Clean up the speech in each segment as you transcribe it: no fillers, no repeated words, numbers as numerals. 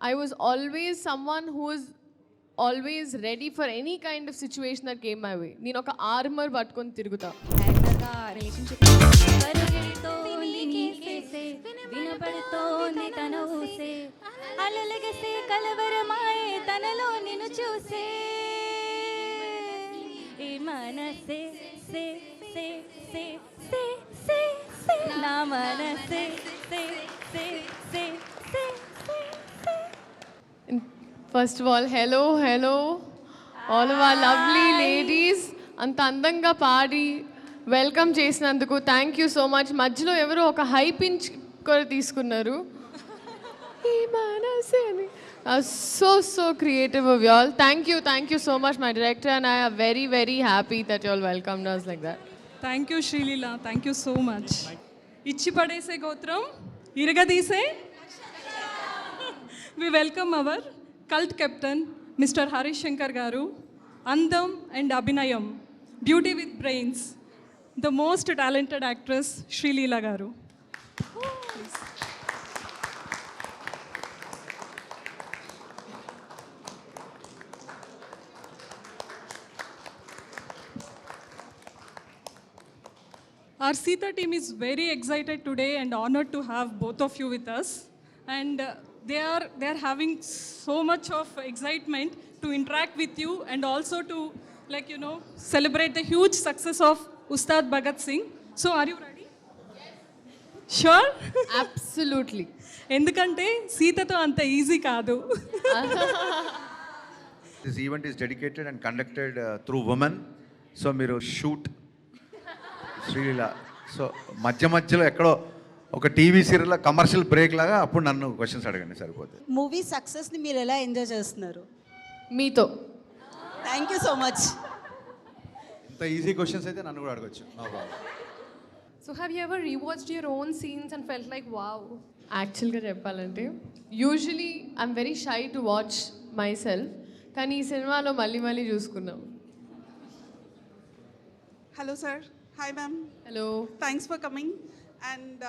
I was always someone who was always ready for any kind of situation that came my way. నేను ఒక armour పట్టుకొని తిరుగుతా. యాక్టర్గా relationship పరిగెడుతోంది నీకేసే వినపడుతోంది తన ఊసే అలలగసే కలవరమాయే తనలో నిన్ను చూసే ఈ మనసే సే సే సే సే సే సే నా మనసే సే సే సే సే first of all hello all of our lovely ladies అంత అందంగా పాడి వెల్కమ్ చేసినందుకు థ్యాంక్ యూ సో మచ్. మధ్యలో ఎవరో ఒక హై పించ్ కూడా తీసుకున్నారు. So creative of y'all. Thank you so much my director and I are very happy that you all welcomed us like that. Thank you Sreeleela, thank you so much. ఇచ్చి పడేసే గోత్రం ఇరగదీసే. We welcome our cult captain mister Harish Shankar garu. అందం and అభినయం, beauty with brains, the most talented actress Sreeleela garu. Our Sita team is very excited today and honored to have both of you with us. And they are having so much of excitement to interact with you and also to, like, you know, celebrate the huge success of Ustad Bhagat Singh. So are you ready? Yes. Sure? Absolutely. ఎందుకంటే సీతతో అంత easy కాదు. This event is dedicated and conducted through women. So మీరు shoot Sreeleela. So మధ్యలో ఎక్కడో ఒక TV serial commercial break లాగా అప్పుడు నన్ను క్వశ్చన్స్ అడగండి సరిపోతుంది. మూవీ సక్సెస్ని మీరు ఎలా ఎంజాయ్ చేస్తున్నారు? మీతో. Thank you so much. ఇంత ఈజీ క్వశ్చన్స్ అయితే నన్ను కూడా అడగచ్చు. So have you ever rewatched your own scenes and felt like wow? యాక్చువల్గా చెప్పాలంటే usually I'm very shy to watch my self, కానీ ఈ సినిమాలో మళ్ళీ చూసుకున్నాం. Hello sir. Hi ma'am. Hello. Thanks for coming. And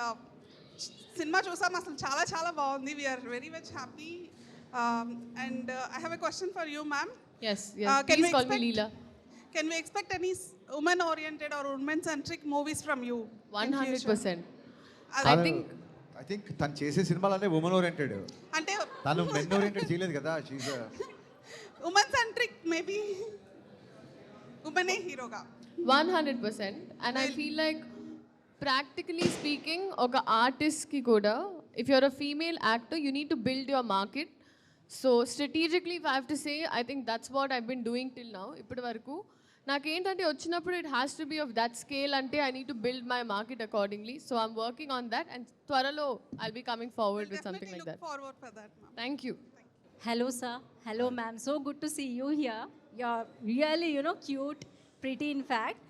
cinema chusam asalu చాలా బాగుంది. We are very much happy. And I have a question for you ma'am. Yes. Please call me Leela. Can we expect any woman oriented or women centric movies from you? 100%. I think తను చేసే సినిమాలనే women oriented. అంటే తను men oriented చేయలేదు కదా. She's women centric maybe. women ఏ హీరోగా 100%. And I feel like practically speaking ఒక ఆర్టిస్ట్కి కూడా if you're a female actor you need to build your market. So strategically if I have to say I think that's what I've been doing till now. ఇప్పటి వరకు నాకేంటంటే వచ్చినప్పుడు it has to be of that scale అంటే I need to build my market accordingly. So I'm working on that and త్వరలో I'll be coming forward with something like that. Look forward for that ma'am. Thank you. Hello sir, hello ma'am, so good to see you here. You're really, you know, cute, pretty in fact.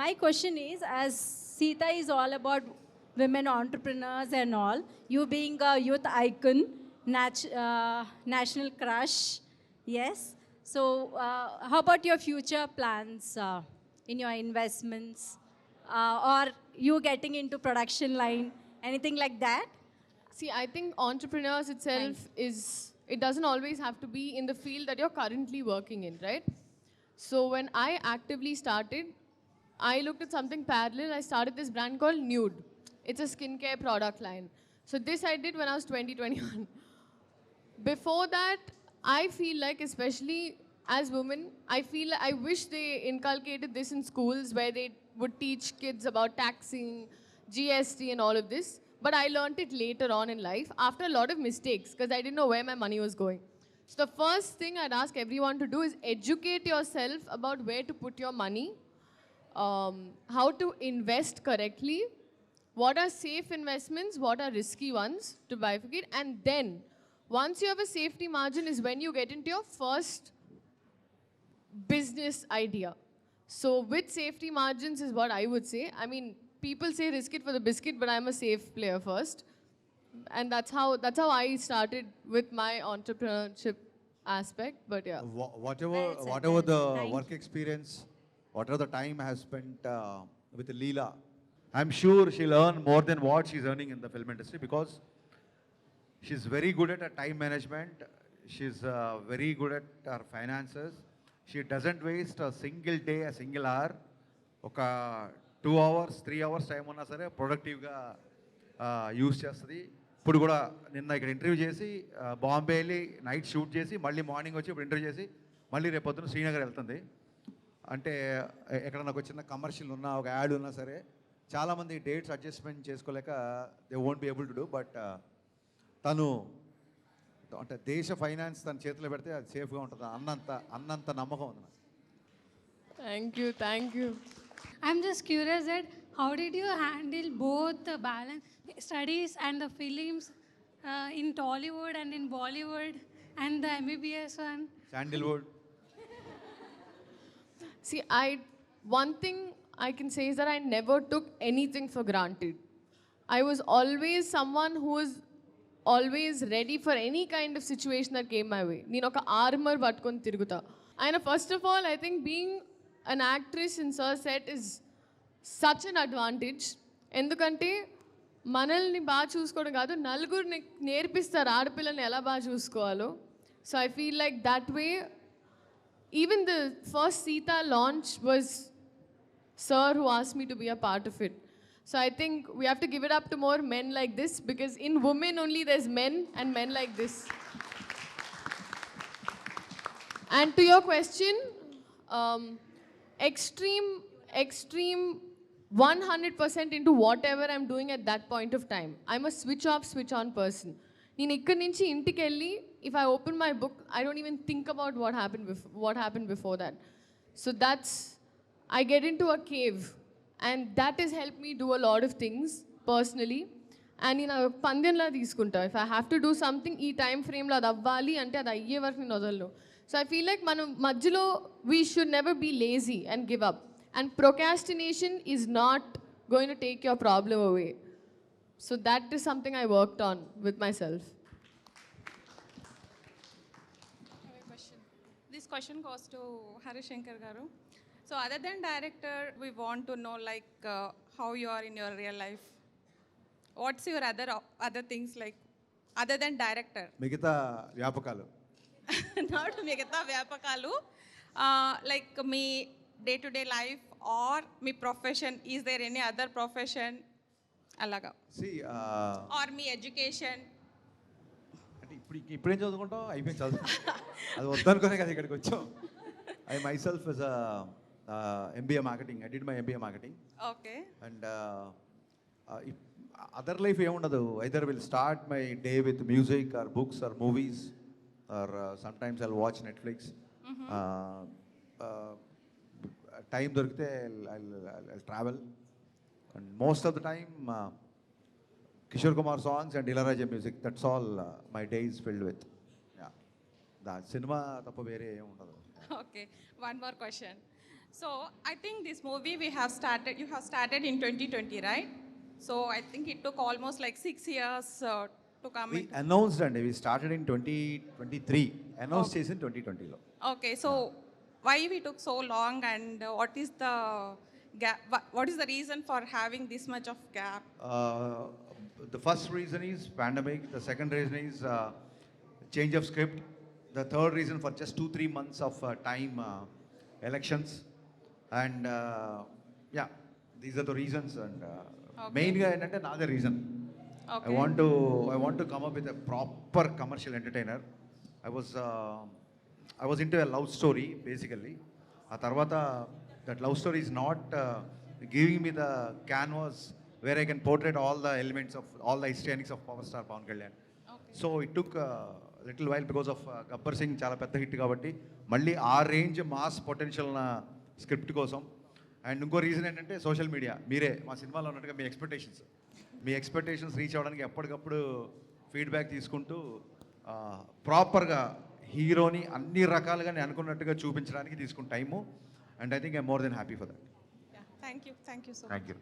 My question is, as Sita is all about women entrepreneurs and all, you being a youth icon, national crush, yes. So how about your future plans in your investments or you getting into production line, anything like that? See, I think entrepreneurs itself it doesn't always have to be in the field that you're currently working in, right? So when I actively started, I looked at something parallel. I started this brand called Nude. It's a skincare product line. So this I did when I was 2021. Before that, I feel like, especially as women, I wish they inculcated this in schools where they would teach kids about taxing, GST and all of this. But I learned it later on in life after a lot of mistakes because I didn't know where my money was going. So the first thing I'd ask everyone to do is educate yourself about where to put your money, how to invest correctly, what are safe investments, what are risky ones to bifurcate, and then once you have a safety margin is when you get into your first business idea. So with safety margins is what I would say. I mean, people say risk it for the biscuit, but I'm a safe player first. And that's how I started with my entrepreneurship aspect. But yeah. Whatever the work experience, whatever the time I have spent with Leela, I'm sure she'll earn more than what she's earning in the film industry because she's very good at time management, she's very good at our finances, she doesn't waste single day, single hour. ఒక 2 hours 3 hours time ఉన్నా సరే ప్రొడక్టివ్గా use చేస్తుంది. ఇప్పుడు కూడా నిన్న ఇక్కడ interview చేసి బాంబే వెళ్ళి నైట్ షూట్ చేసి మళ్ళీ మార్నింగ్ వచ్చి ఇప్పుడు ఇంటర్వ్యూ చేసి మళ్ళీ రేపు పొద్దున శ్రీనగర్ వెళ్తుంది. అంటే ఎక్కడన్నా ఒక చిన్న కమర్షియల్ ఉన్నా, ఒక యాడ్ ఉన్నా సరే చాలామంది డేట్స్ అడ్జస్ట్మెంట్ చేసుకోలేక they won't be able to do. But తను అంటే దేశ ఫైనాన్స్ తన చేతిలో పెడితే అది సేఫ్గా ఉంటుంది అన్నంత నమ్మకం ఉంది నాకు. Thank you. I'm just curious that how did you handle both the balance studies and the films in Tollywood and in Bollywood and the MBBS one? Sandalwood. See, one thing I can say is that I never took anything for granted. I was always someone who was always ready for any kind of situation that came my way. నేను ఒక armour పట్టుకొని తిరుగుతా. ఆయన first of all I think being an actress in Sir set is such an advantage. ఎందుకంటే మనల్ని బాగా చూసుకోవడం కాదు, నలుగురిని నేర్పిస్తారు ఆడపిల్లని ఎలా బాగా చూసుకోవాలో. So I feel like that way even the first Sita launch was Sir who asked me to be a part of it. So I think we have to give it up to more men like this, because in women only there's men and men like this. And to your question, extreme 100% into whatever I'm doing at that point of time. I'm a switch off, switch on person. నేను ఇక్కడి నుంచి ఇంటికి వెళ్ళి if I open my book I don't even think about what happened before that. So that's, I get into a cave and that has helped me do a lot of things personally. And నేను పందెంలా తీసుకుంటా, if I have to do something ఈ time ఫ్రేమ్లో అది అవ్వాలి అంటే అది అయ్యే వరకు నేను వదలను. సో ఐ ఫీల్ లైక్ మనం మధ్యలో we should never be lazy and give up. And procrastination is not going to take your problem away. So that is something I worked on with myself. This question goes to Harish Shankar Garu. So other than director, we want to know like how you are in your real life. What's your other things like other than director? మిగతా వ్యాపకాలు. Not మిగతా వ్యాపకాలు. Like me day-to-day life or me profession. Is there any other profession? అలాగా. See, or me education. అంటే ఇప్పుడేం చదువుకుంటాం, అయిపోయింది చదువు. అది వద్దనుకునే కదా ఇక్కడికి వచ్చాం. I myself is MBA marketing. I did my MBA marketing. Okay. And other life ఏముండదు. Either will start my day with music or books or movies or sometimes I'll watch Netflix. Time దొరికితే I travel. And most of the time, Kishore Kumar songs and Ilayaraja music. That's all my day is filled with. Yeah. The cinema tappa vere em undadu. Okay. One more question. So I think this movie you have started in 2020, right? So I think it took almost like 6 years to come. We announced and we started in 2023. Announced in 2020 lo. Okay. So why we took so long, and what is the gap? What is the reason for having this much of gap? The first reason is pandemic. The second reason is change of script. The third reason for just 2-3 months of time, elections. And yeah, these are the reasons. And mainly another reason. Okay. I want to come up with a proper commercial entertainer. I was into a love story basically. A tarvata that love story is not giving me the canvas where I can portray all the elements of all the histrionics of power star Pawan Kalyan. Okay. So it took a little while because of Gabbar Singh చాలా పెద్ద hit కాబట్టి మళ్ళీ ఆ range mass potential ఉన్న script కోసం. And ఇంకో reason ఏంటంటే social media. మీరే మా సినిమాలో ఉన్నట్టుగా మీ ఎక్స్పెక్టేషన్స్ రీచ్ అవ్వడానికి ఎప్పటికప్పుడు ఫీడ్బ్యాక్ తీసుకుంటూ ప్రాపర్గా హీరోని అన్ని రకాలుగా నేను అనుకున్నట్టుగా చూపించడానికి తీసుకున్న time. And I think I'm more than happy for that. Yeah. Thank you so much. Thank you.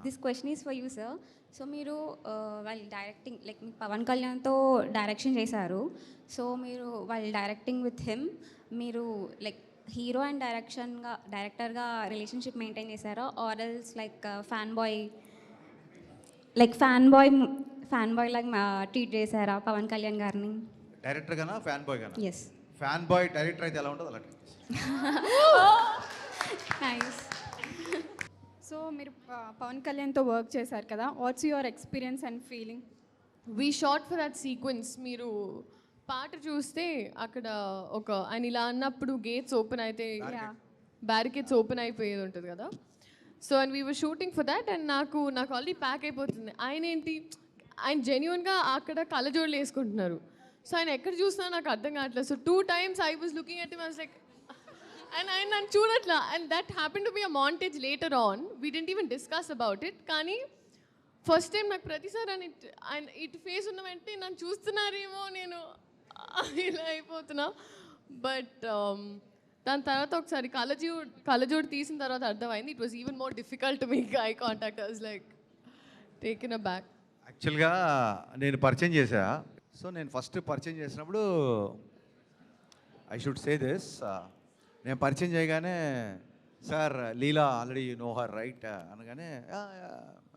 This question is for you, sir. So మీరు వాళ్ళు డైరెక్టింగ్ లైక్ మీకు పవన్ కళ్యాణ్తో డైరెక్షన్ చేశారు. సో మీరు వాళ్ళు డైరెక్టింగ్ విత్ హిమ్ మీరు like hero and డైరెక్టర్గా relationship maintain చేశారా, or else like fan boy fan boy లాగా ట్రీట్ చేశారా పవన్ కళ్యాణ్ గారిని? డైరెక్టర్ గానా ఫ్యాన్ బాయ్ గానా? ఎస్. ఫ్యాన్ బాయ్ డైరెక్టర్ అయితే ఎలా ఉంటుంది అలా. నైస్. సో మీరు పవన్ కళ్యాణ్తో వర్క్ చేశారు కదా, what's your experience and feeling? We short for that sequence. మీరు పాట చూస్తే అక్కడ ఒక ఆయన ఇలా అన్నప్పుడు గేట్స్ ఓపెన్ అయితే బ్యారికేడ్స్ ఓపెన్ అయిపోయేది ఉంటుంది కదా. So and we were shooting for that and నాకు ఆల్రెడీ ప్యాక్ అయిపోతుంది. ఆయన జెన్యున్గా అక్కడ కళ్ళజోడులు వేసుకుంటున్నారు. సో ఆయన ఎక్కడ చూసినా నాకు అర్థం కావట్లేదు. So 2 times I was looking at him, I was like, and ఆయన నన్ను చూడట్లా. And that happen to be a montage later on. We didn't even discuss about it. కానీ ఫస్ట్ టైం నాకు ప్రతిసారి ఆయన ఇటు ఫేస్ ఉన్న వెంటనే నన్ను చూస్తున్నారేమో నేను ఇలా అయిపోతున్నా. బట్ దాని తర్వాత ఒకసారి కళ్ళజోడు తీసిన తర్వాత అర్థమైంది it was even more difficult to make eye contact. I was like taken a back. యాక్చువల్గా నేను పరిచయం చేశా. సో నేను ఫస్ట్ పరిచయం చేసినప్పుడు ఐ షుడ్ సే దిస్, నేను పరిచయం చేయగానే sir Leela already you know her right అనగానే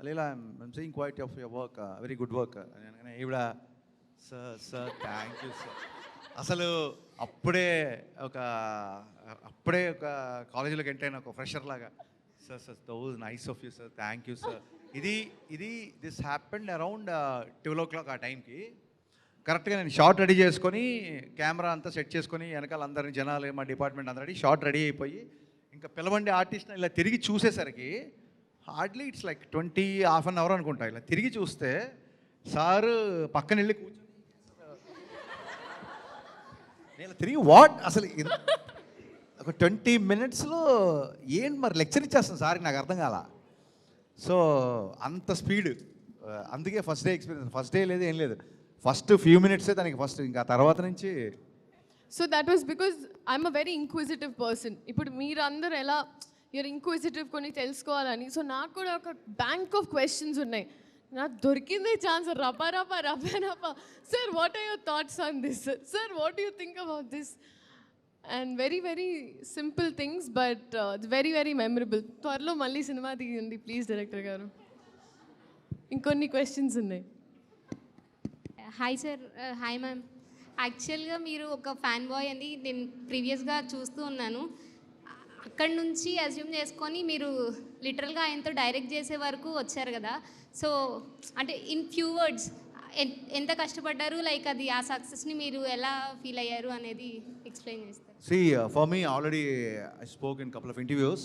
Leela I'm seeing quite of your work, very good work అని అనగానే ఈవిడ సార్ థ్యాంక్ యూ సార్. అసలు అప్పుడే ఒక కాలేజీలోకి ఎంటర్ అయిన ఒక ఫ్రెషర్ లాగా, sir those nice of you sir, thank you sir. This happened around 12 o'clock ఆ టైంకి. కరెక్ట్గా నేను షార్ట్ రెడీ చేసుకొని కెమెరా అంతా సెట్ చేసుకొని వెనకాల అందరిని జనాలు మా డిపార్ట్మెంట్ అందరూ షార్ట్ రెడీ అయిపోయి ఇంకా పిలవండి ఆర్టిస్ట్ని ఇలా తిరిగి చూసేసరికి hardly it's like 20-half an hour అనుకుంటా. ఇలా తిరిగి చూస్తే సారు పక్కన వెళ్ళి కూర్చొని నేను తిరిగి వాట్ అసలు ఒక 20 minutesలో ఏంటి మరి లెక్చర్ ఇచ్చేస్తాను సార్కి, నాకు అర్థం కాల. సో అంత స్పీడ్. అందుకే first day experience, first day లేదు ఏం లేదు, ఫస్ట్ ఫ్యూ మినిట్సే దానికి ఫస్ట్, ఇంకా తర్వాత నుంచి. So that was because I'm a very inquisitive person. ఇప్పుడు మీరు అందరు ఎలా యూర్ ఇంక్విజిటివ్ కొన్ని తెలుసుకోవాలని, సో నాకు కూడా ఒక బ్యాంక్ ఆఫ్ క్వశ్చన్స్ ఉన్నాయి. నాకు దొరికిందే ఛాన్స్, రపా sir what are your thoughts on this, sir what you think about this, and very very simple things but very very memorable. త్వరలో మళ్ళీ సినిమా తీయండి ప్లీజ్ డైరెక్టర్ గారు. ఇంకొన్ని క్వశ్చన్స్ ఉన్నాయి. Hi sir. Hi ma'am. యాక్చువల్గా మీరు ఒక ఫ్యాన్ బాయ్ అని నేను ప్రీవియస్గా చూస్తూ ఉన్నాను. అక్కడి నుంచి అజ్యూమ్ చేసుకొని మీరు లిటరల్గా ఆయనతో డైరెక్ట్ చేసే వరకు వచ్చారు కదా. సో అంటే ఇన్ ఫ్యూ వర్డ్స్ ఎంత కష్టపడ్డారు, లైక్ అది ఆ సక్సెస్ని మీరు ఎలా ఫీల్ అయ్యారు అనేది ఎక్స్ప్లెయిన్ చేస్తారు. See, for me, already I spoke in a couple of interviews.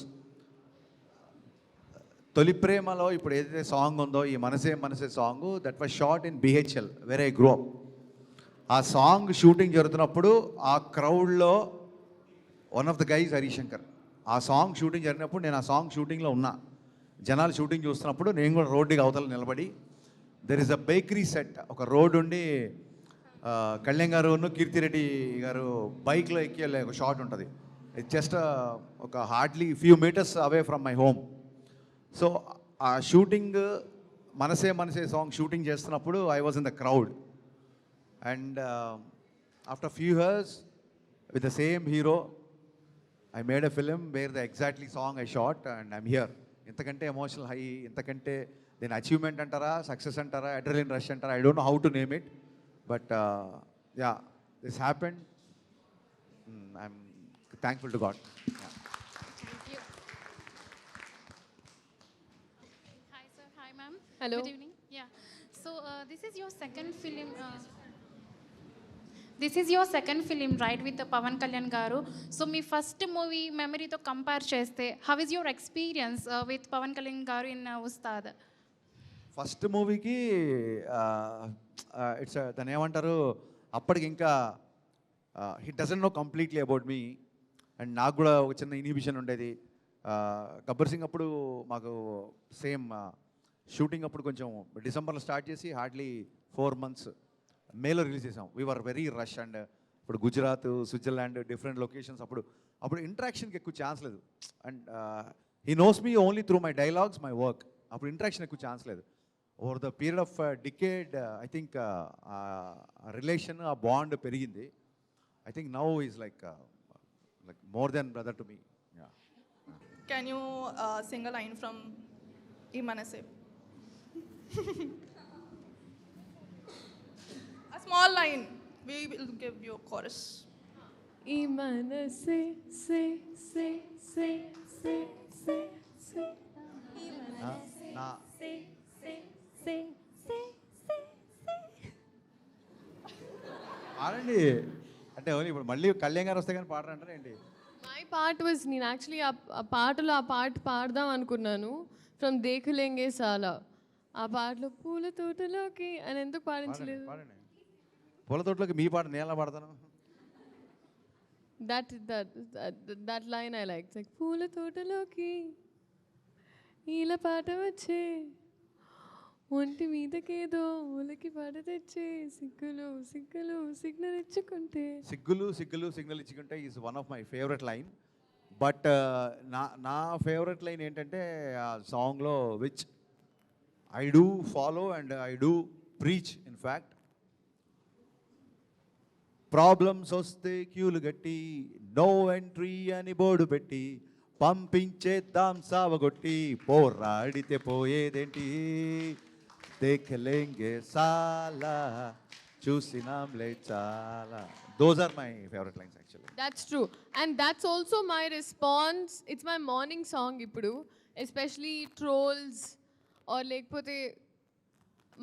తొలి ప్రేమలో ఇప్పుడు ఏదైతే సాంగ్ ఉందో, ఈ మనసే song, that was shot in BHL where I grow up. ఆ సాంగ్ షూటింగ్ జరుగుతున్నప్పుడు ఆ క్రౌడ్లో one of the guys Harishankar. ఆ సాంగ్ షూటింగ్ జరిగినప్పుడు నేను ఆ సాంగ్ షూటింగ్లో ఉన్నా. జనాలు షూటింగ్ చూస్తున్నప్పుడు నేను కూడా రోడ్డుకి అవతల నిలబడి, there is a bakery set, ఒక రోడ్ ఉండి కళ్యాణ్ గారు కీర్తిరెడ్డి గారు బైక్లో ఎక్కి వెళ్ళే ఒక షాట్ ఉంటుంది. ఇట్ జస్ట్ ఒక hardly few meters away from my home. So ఆ షూటింగ్ మనసే సాంగ్ షూటింగ్ చేస్తున్నప్పుడు I was in the crowd. And after few years with the same hero I made a film where the exactly song I shot and I'm here. ఇంతకంటే emotional high, ఇంతకంటే దీని achievement అంటారా, success అంటారా, adrenaline rush అంటారా, I don't know how to name it. But yeah, this happened. I'm thankful to God. Yeah. Thank you. Hi sir. Hi ma'am. Hello. Good evening. Yeah. So this is your second film. This is your second film, right, with Pavan Kalyan garu. So me first movie మెమరీతో compare చేస్తే how is your experience with Pavan Kalyan garu in Ustad? First మూవీకి it's దాన్ని ఏమంటారు, అప్పటికి ఇంకా he doesn't know completely about me. And నాకు కూడా ఒక చిన్న ఇన్హిబిషన్ ఉండేది. గబ్బర్ సింగ్ అప్పుడు మాకు సేమ్ షూటింగ్ అప్పుడు కొంచెం డిసెంబర్లో స్టార్ట్ చేసి హార్డ్లీ 4 months మేలో రిలీజ్ చేసాం. We're very rush. అండ్ ఇప్పుడు గుజరాత్, స్విట్జర్లాండ్, డిఫరెంట్ లొకేషన్స్. అప్పుడు ఇంటరాక్షన్కి ఎక్కువ ఛాన్స్ లేదు. And he knows me only through my dialogues, my work. అప్పుడు ఇంటరాక్షన్ ఎక్కువ ఛాన్స్ లేదు. Over the period of decade I think relation, ఆ బాండ్ పెరిగింది. I think now is like more than brother to me. Can you sing a line from Ee Manase? small line. We will give you a chorus. ఈ మనసే సే సే సే సే సే సే పాడండి అంటే ఓన్లీ ఇప్పుడు మళ్ళీ కళ్యాణ్ గారు వస్తే కానీ పాడరంటారా ఏంటి? మై పార్ట్ వాజ్ నేను యాక్చువల్లీ ఆ పాటలో ఆ పాట పాడదాం అనుకున్నాను ఫ్రమ్ దేఖలేంగే సాలా. ఆ పాటలో పూల తోటలోకి అని ఎందుకు పాడించలేదు? పాడండి. పూల తోటలోకి మీ పాట నేను ఎలా పాడతాను? దట్ లైన్ ఐ లైక్ పూల తోటలోకి ఇలా పాట వచ్చే ఒంటి మీదకేదో ఒలకి పాట తెచ్చే సిగ్గులు సిగ్గులు సిగ్నల్ ఇచ్చుకుంటే. సిగ్గులు సిగ్గులు సిగ్నల్ ఇచ్చుకుంటే is one of my favourite line. But నా ఫేవరెట్ లైన్ ఏంటంటే ఆ సాంగ్లో which I do follow and I do preach. In fact problems వస్తే క్యూలు గట్టి నో ఎంట్రీ అని బోర్డు పెట్టి పంపించేద్దాం సావగొట్టి పోరాడితే పోయేదేంటి దేఖలేంగే సాలా చూసినాంలే చాలా. Those are my favourite lines actually. That's true. And that's also my response. It's my morning song ఇప్పుడు. Especially trolls or లేకపోతే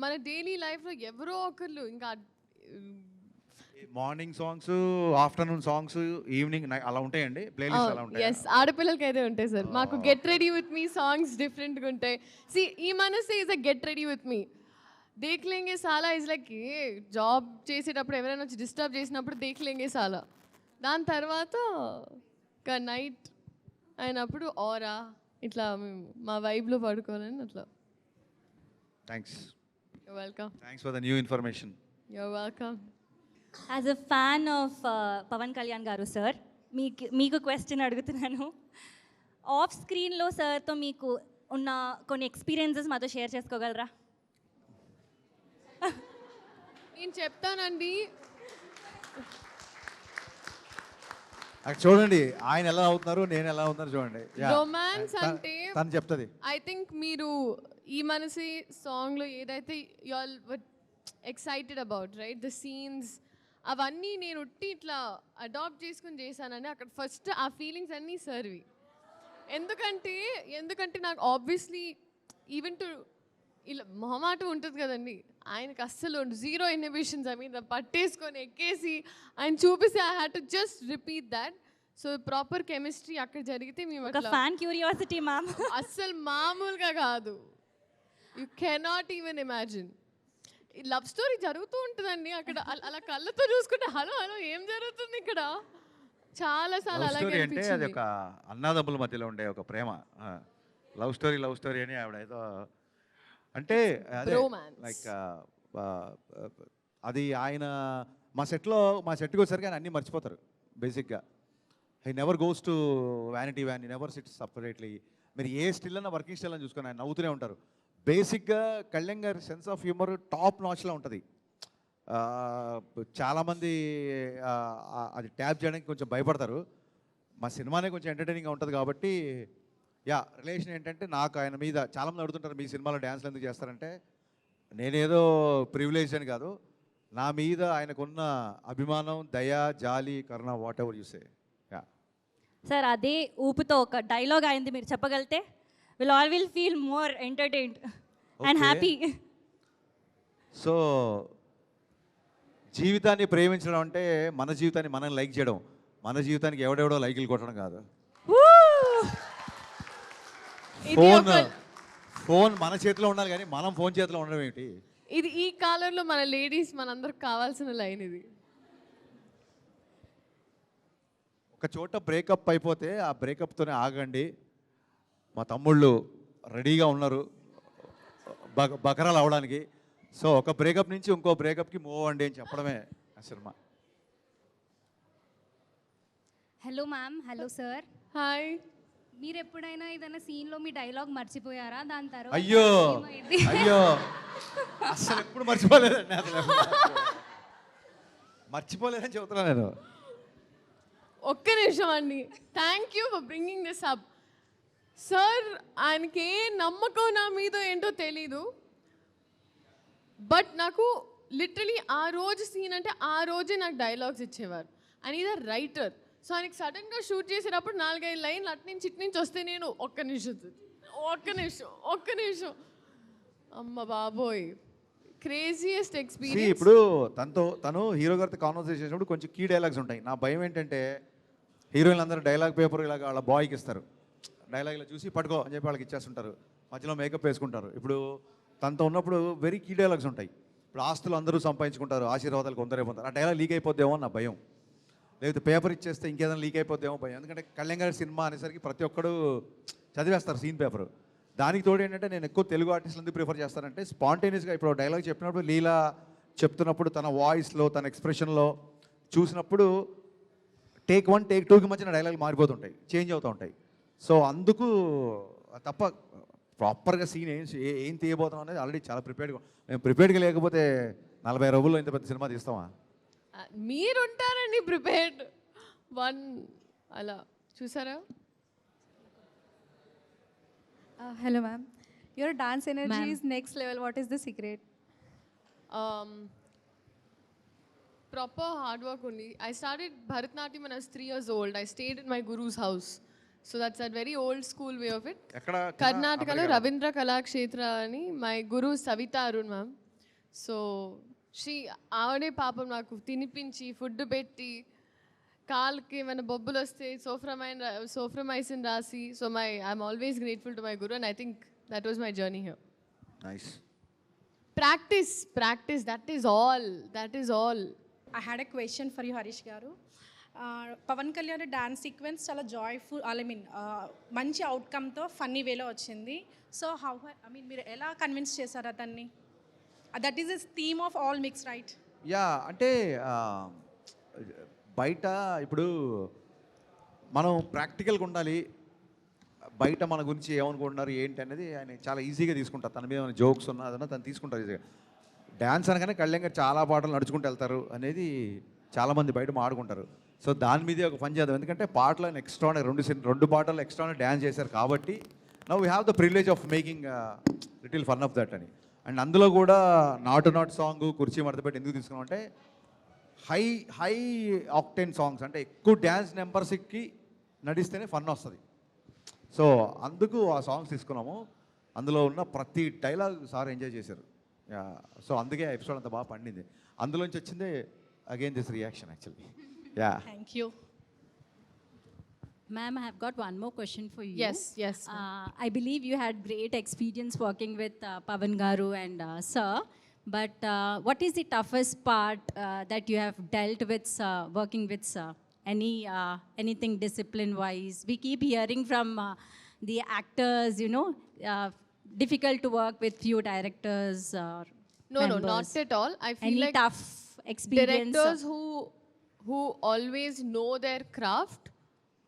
మన డైలీ లైఫ్లో ఎవరో ఒకళ్ళు ఇంకా morning songs, afternoon songs, evening అలా ఉంటాయండి ప్లేలిస్ట్ అలా ఉంటాయి. ఎస్, ఆడపిల్లలకి అయితే ఉంటాయి సార్. మాకు get ready with me songs డిఫరెంట్గా ఉంటాయి. సి ఈ మనసే is a get ready with me. Dekhlenge Saala is like job చేసేటప్పుడు ఎవరైనా వచ్చి డిస్టర్బ్ చేసినప్పుడు దేఖ్లేంగే సాలా. దాని తర్వాత ఒక నైట్ అయినప్పుడు ఆరా ఇట్లా మేము మా వైబ్లో పడుకోవాలని అట్లా. Thanks. You're welcome. Thanks for the new information. You're welcome. As a fan of Pawan Kalyan garu sir, మీకు క్వశ్చన్ అడుగుతున్నాను. ఆఫ్ స్క్రీన్లో సార్తో మీకు ఉన్న కొన్ని ఎక్స్పీరియన్సెస్ మాతో షేర్ చేసుకోగలరా? నేను చెప్తానండి. చూడండి ఆయన ఎలా అవుతున్నారు, నేను ఎలా అవుతున్నారు చూడండి. రొమాన్స్ అంటే తను చెప్తుంది. ఐ థింక్ మీరు ఈ మనసి సాంగ్లో ఏదైతే you all were excited about right the scenes అవన్నీ నేను ఉట్టి ఇట్లా అడాప్ట్ చేసుకుని చేశానని అక్కడ ఫస్ట్ ఆ ఫీలింగ్స్ అన్నీ సర్వి. ఎందుకంటే నాకు ఆబ్వియస్లీ ఈవెన్ టు ఇలా మొహమాట ఉంటుంది కదండి, ఆయనకు అస్సలు జీరో ఇన్హిబిషన్స్. ఐ మీన్ పట్టేసుకొని ఎక్కేసి ఆయన చూపిస్తే I had to just repeat that. So proper chemistry అక్కడ జరిగితే మేము ఫ్యాన్ క్యూరియాసిటీ మ్యామ్ అస్సలు మామూలుగా కాదు. You cannot even imagine. Love story జరుగుతూ ఉంటుందండి అక్కడ అలా కళ్ళతో చూసుకుంటే హలో హలో ఏం జరుగుతుంది ఇక్కడ చాలా సార్లు అలాగే అంటే అది ఒక అన్నదమ్ముల మధ్యలో ఉండే ఒక ప్రేమ. లవ్ స్టోరీ అని ఆవిడ ఏదో అంటే లైక్ అది ఆయన మా సెట్కి వచ్చేసరికి ఆయన అన్నీ మర్చిపోతారు బేసిక్గా. He never goes to vanity van, never sits separately. మీరు ఏ స్టిల్ అన్న వర్కింగ్ స్టిల్ అని చూసుకొని ఆయన నవ్వుతూనే ఉంటారు. బేసిక్గా కళ్యాణ్ గారి సెన్స్ ఆఫ్ హ్యూమర్ టాప్ నాచ్లో ఉంటుంది. చాలామంది అది ట్యాప్ చేయడానికి కొంచెం భయపడతారు. మా సినిమానే కొంచెం ఎంటర్టైనింగ్గా ఉంటుంది కాబట్టి రిలేషన్ ఏంటంటే నాకు ఆయన మీద చాలామంది అడుగుతుంటారు మీ సినిమాలో డ్యాన్స్లు ఎందుకు చేస్తారంటే నేనేదో ప్రివిలేజ్ అని కాదు, నా మీద ఆయనకున్న అభిమానం, దయ, జాలి, కరుణ, whatever you say. Sir అదే ఊపుతో ఒక డైలాగ్ అయింది మీరు చెప్పగలితే will all will feel more entertained and happy. So జీవితాన్ని ప్రేమించడం అంటే మన జీవితాన్ని మనం లైక్ చేయడం, మన జీవితానికి ఎవడెవడో లైకులు కొట్టడం కాదు. ఫోన్ మన చేతిలో ఉండాలి కానీ మనం ఫోన్ చేతిలో ఉండడం ఏంటి? ఇది ఈ కాలంలో మన లేడీస్ మనందరికి కావాల్సిన లైన్ ఇది. ఒక చోట బ్రేకప్ అయిపోతే ఆ బ్రేకప్తోనే ఆగండి, మా తమ్ముళ్ళు రెడీగా ఉన్నారు బకరాలు అవడానికి. సో ఒక బ్రేకప్ నుంచి ఇంకో బ్రేకప్కి మూవ్ అవ్వండి అని చెప్పడమే ఆ cinema. Hello ma'am. Hello sir. Hi. మీరు ఎప్పుడైనా ఏదైనా సీన్లో మీ డైలాగ్ మర్చిపోయారా? దాని తర్వాత అయ్యో అసలు ఎప్పుడు మర్చిపోలేదండి, అసలు మర్చిపోలేదని చెబుతున్నా నేను. ఒక్క నిమిషం అండి. Thank you for bringing this up. Sir ఆయనకి ఏ నమ్మకం నా మీద ఏంటో తెలీదు, బట్ నాకు లిటరలీ ఆ రోజు సీన్ అంటే ఆ రోజే నాకు డైలాగ్స్ ఇచ్చేవారు. And is writer. సో ఆయనకి సడన్గా షూట్ చేసేటప్పుడు 4-5 లైన్లు అటు నుంచి ఇటు నుంచి వస్తే నేను ఒక్క నిమిషం అమ్మ బాబోయ్, క్రేజియస్ట్ ఎక్స్పీరియన్స్. ఇప్పుడు తను హీరో గారితో కాన్వర్సేషన్ చేసినప్పుడు కొంచెం కీ డైలాగ్స్ ఉంటాయి. నా భయం ఏంటంటే హీరోయిన్లు అందరూ డైలాగ్ పేపర్ ఇలాగ వాళ్ళ బాయ్కి ఇస్తారు, డైలాగ్ ఇలా చూసి పట్టుకో అని చెప్పి వాళ్ళకి ఇచ్చేస్తుంటారు, మధ్యలో మేకప్ వేసుకుంటారు. ఇప్పుడు తనతో ఉన్నప్పుడు వెరీ కీ డైలాగ్స్ ఉంటాయి. ఇప్పుడు ఆస్తులు అందరూ సంపాదించుకుంటారు, ఆశీర్వాదాలు కొందరైపోతారు, ఆ డైలాగ్ లీక్ అయిపోద్దేమో నా భయం. లేకపోతే పేపర్ ఇచ్చేస్తే ఇంకేదైనా లీక్ అయిపోద్దేమో భయం. ఎందుకంటే కళ్యాణ్ గారి సినిమా అనేసరికి ప్రతి ఒక్కడు చదివేస్తారు సీన్ పేపర్. దానికి తోడు ఏంటంటే నేను ఎక్కువ తెలుగు ఆర్టిస్టులు ఎందుకు ప్రిఫర్ చేస్తానంటే స్పాంటేనియస్గా ఇప్పుడు డైలాగ్ చెప్పినప్పుడు లీలా చెప్తున్నప్పుడు తన వాయిస్లో తన ఎక్స్ప్రెషన్లో చూసినప్పుడు టేక్ 1 టేక్ 2కి మధ్యన డైలాగ్ మారిపోతుంటాయి, చేంజ్ అవుతూ ఉంటాయి. సో అందుకు తప్ప ప్రాపర్గా సీన్ ఏం తీయబోతాం అనేది ఆల్రెడీ చాలా ప్రిపేర్డ్గా. మేము ప్రిపేర్డ్గా లేకపోతే 40 రోజుల్లో ఇంత పెద్ద సినిమా తీస్తామా? మీరుంటారండి ప్రిపేర్డ్. అలా చూసారా? Hello, ma'am. Your dance energy is next level. What is the secret? Proper hard work only. I started Bharatanatyam when I was 3 years old. I stayed in my guru's house. So that's a very old school way of it. Karnataka Ravindra Kalakshetra ani my guru Savita Arun ma'am. So ఆవిడే పాపం నాకు తినిపించి food పెట్టి కాల్కి ఏమైనా బొబ్బులు వస్తే Soframycin రాసి. So I'm always grateful to my guru and I think that was my journey here. Nice. Practice that is all. I had a question for you, Harish Garu. Pawan Kalyan dance sequence చాలా joyful, మంచి అవుట్కమ్తో funny వేలో వచ్చింది. So మీరు ఎలా convince చేశారు అతన్ని? That is this theme of all mix, right? Yeah, అంటే బయట ఇప్పుడు మనం ప్రాక్టికల్గా ఉండాలి. బయట మన గురించి ఏమనుకుంటున్నారు ఏంటి అనేది ఆయన చాలా ఈజీగా తీసుకుంటారు. తన మీద ఏమైనా జోక్స్ ఉన్నా అదన్నా తను తీసుకుంటారు ఈజీగా. డ్యాన్స్ అనగానే కళ్యాణ్ గారు చాలా పాటలు నడుచుకుంటూ వెళ్తారు అనేది చాలామంది బయట మాడుకుంటారు. సో దాని మీదే ఒక పని చేద్దాం. ఎందుకంటే పాటలను ఎక్స్ట్రా 2 పాటలు ఎక్స్ట్రా డ్యాన్స్ చేశారు కాబట్టి now we have the privilege of making little fun of that అని. అండ్ అందులో కూడా నాట్ సాంగ్ కుర్చీ మడతపెట్టి ఎందుకు తీసుకున్నాం అంటే హై ఆక్టెన్ సాంగ్స్, అంటే ఎక్కువ డ్యాన్స్ నెంబర్స్కి నడిస్తేనే ఫన్ వస్తుంది. సో అందుకు ఆ సాంగ్స్ తీసుకున్నాము. అందులో ఉన్న ప్రతి డైలాగ్ సార్ ఎంజాయ్ చేశారు. సో అందుకే ఆ ఎపిసోడ్ అంత బాగా పండింది. అందులోంచి వచ్చిందే again this reaction actually. Yeah, thank you. Ma'am, I have got one more question for you. Yes. I believe you had great experience working with Pavan Garu and Sir. But what is the toughest part that you have dealt with working with Sir? Anything discipline-wise? We keep hearing from the actors, difficult to work with few directors or No, members. not at all. I feel Any like tough experience? directors who always know their craft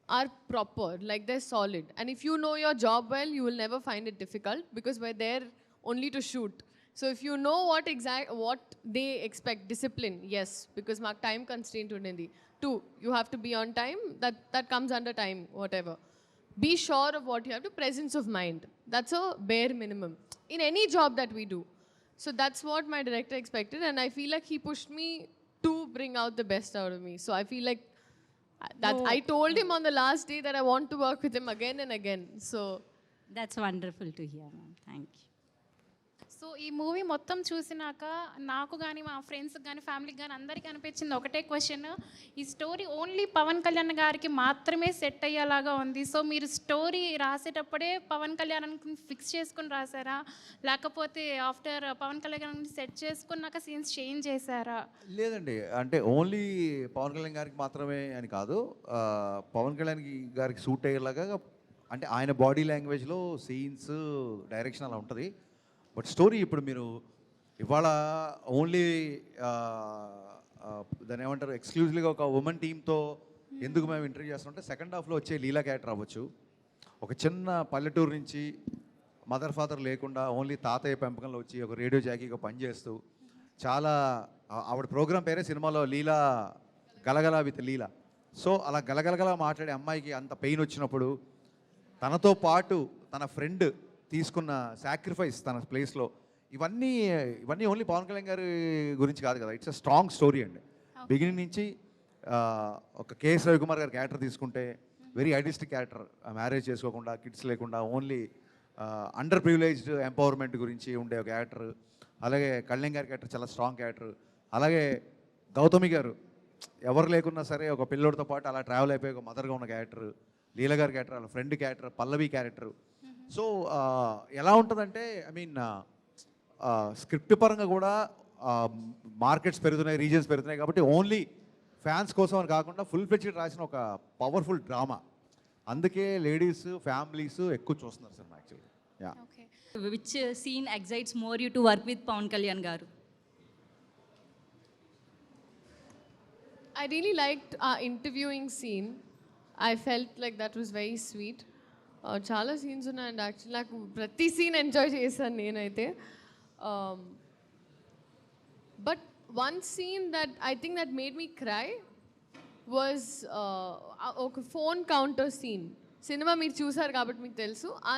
are proper, like they're solid. And if you know your job well, you will never find it difficult because we're there only to shoot. So if you know what they expect, discipline, yes, because mark time constraint undi. 2, you have to be on time. That comes under time, whatever. Be sure of what you have to. Presence of mind. That's a bare minimum in any job that we do. So that's what my director expected, and I feel like he pushed me to bring out the best out of me. So I feel like that I told him on the last day that I want to work with him again and again. So That's wonderful to hear, ma'am. Thank you. So ఈ movie మొత్తం చూసినాక నాకు కానీ మా ఫ్రెండ్స్కి కానీ ఫ్యామిలీకి కానీ అందరికీ అనిపించింది ఒకటే క్వశ్చన్, ఈ స్టోరీ ఓన్లీ పవన్ కళ్యాణ్ గారికి మాత్రమే సెట్ అయ్యేలాగా ఉంది. సో మీరు స్టోరీ రాసేటప్పుడే పవన్ కళ్యాణ్ ఫిక్స్ చేసుకుని రాసారా, లేకపోతే ఆఫ్టర్ పవన్ కళ్యాణ్ సెట్ చేసుకున్నాక సీన్స్ చేంజ్ చేశారా? లేదండి, అంటే ఓన్లీ పవన్ కళ్యాణ్ గారికి మాత్రమే అని కాదు, పవన్ కళ్యాణ్ గారికి సూట్ అయ్యేలాగా అంటే ఆయన బాడీ లాంగ్వేజ్లో సీన్స్ డైరెక్షన్ అలా ఉంటుంది. బట్ స్టోరీ ఇప్పుడు మీరు ఇవాళ ఓన్లీ దాన్ని ఏమంటారు ఎక్స్క్లూజివ్గా ఒక ఉమెన్ టీంతో ఎందుకు మేము ఇంటర్వ్యూ చేస్తామంటే సెకండ్ హాఫ్లో వచ్చే లీలా క్యారెక్టర్ అవ్వచ్చు. ఒక చిన్న పల్లెటూరు నుంచి మదర్ ఫాదర్ లేకుండా ఓన్లీ తాతయ్య పెంపకంలో వచ్చి ఒక రేడియో జాకీగా పనిచేస్తూ చాలా ఆవిడ ప్రోగ్రామ్ పేరే సినిమాలో లీలా గలగల విత్ లీలా. సో అలా గలగలగలా మాట్లాడే అమ్మాయికి అంత పెయిన్ వచ్చినప్పుడు తనతో పాటు తన ఫ్రెండ్ తీసుకున్న సాక్రిఫైస్ తన ప్లేస్లో ఇవన్నీ ఇవన్నీ ఓన్లీ పవన్ కళ్యాణ్ గారి గురించి కాదు కదా, ఇట్స్ అ స్ట్రాంగ్ స్టోరీ అండి. బిగినింగ్ నుంచి ఒక కేఎస్ రవికుమార్ గారి క్యారెక్టర్ తీసుకుంటే వెరీ ఐడిస్టిక్ క్యారెక్టర్, మ్యారేజ్ చేసుకోకుండా కిడ్స్ లేకుండా ఓన్లీ అండర్ ప్రివిలేజ్డ్ ఎంపవర్మెంట్ గురించి ఉండే ఒక క్యారెక్టర్. అలాగే కళ్యాణ్ గారి క్యారెక్టర్ చాలా స్ట్రాంగ్ క్యారెక్టర్. అలాగే గౌతమి గారు ఎవరు లేకున్నా సరే ఒక పిల్లోడితో పాటు అలా ట్రావెల్ అయిపోయి ఒక మదర్గా ఉన్న క్యారెక్టర్. లీల గారి క్యారెక్టర్, వాళ్ళ ఫ్రెండ్ క్యారెక్టర్, పల్లవి క్యారెక్టర్. సో ఎలా ఉంటుందంటే ఐ మీన్ స్క్రిప్ట్ పరంగా కూడా మార్కెట్స్ పెరుగుతున్నాయి, రీజన్స్ పెరుగుతున్నాయి కాబట్టి ఓన్లీ ఫ్యాన్స్ కోసం అని కాకుండా ఫుల్ ఫ్లెడ్జ్డ్ రాసిన ఒక పవర్ఫుల్ డ్రామా. అందుకే లేడీస్ ఫ్యామిలీస్ ఎక్కువ చూస్తున్నారు సినిమా actually. Yeah. Which scene excites more you to work with Pawan Kalyan garu? I really liked our interviewing scene. I felt like that was very sweet. చాలా సీన్స్ ఉన్నాయండి యాక్చువల్లీ, నాకు ప్రతి సీన్ ఎంజాయ్ చేశాను నేనైతే. But one scene that I think that made me cry was ఒక phone counter scene. Cinema మీరు చూసారు కాబట్టి మీకు తెలుసు. ఆ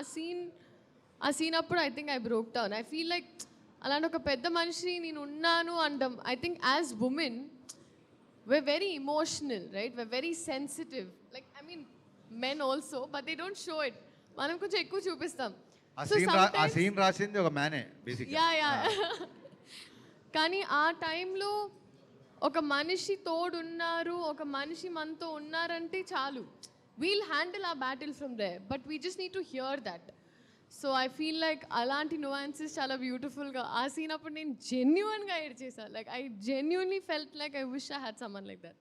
సీన్ అప్పుడు I think I broke down. I feel like అలాంటి ఒక పెద్ద మనిషి నేను ఉన్నాను అంటాం. I think as women we're very emotional, right? We're very sensitive. Like, I mean, men also, but they don't show it. మనం కొంచెం ఎక్కువ చూపిస్తాం. ఆ సీన్ రాసింది ఒక మ్యానే బేసిక్గా. యా. కానీ ఆ టైంలో ఒక మనిషి తోడున్నారు, ఒక మనిషి మనతో ఉన్నారంటే చాలు. We'll handle a battle from there, but we just need to hear that. So I feel like అలాంటి నువాన్సెస్ చాలా బ్యూటిఫుల్గా ఆ సీన్ అప్పుడు నేను జెన్యున్గా ఏడ్చేసాను. Like I genuinely felt like I wish I had someone like that.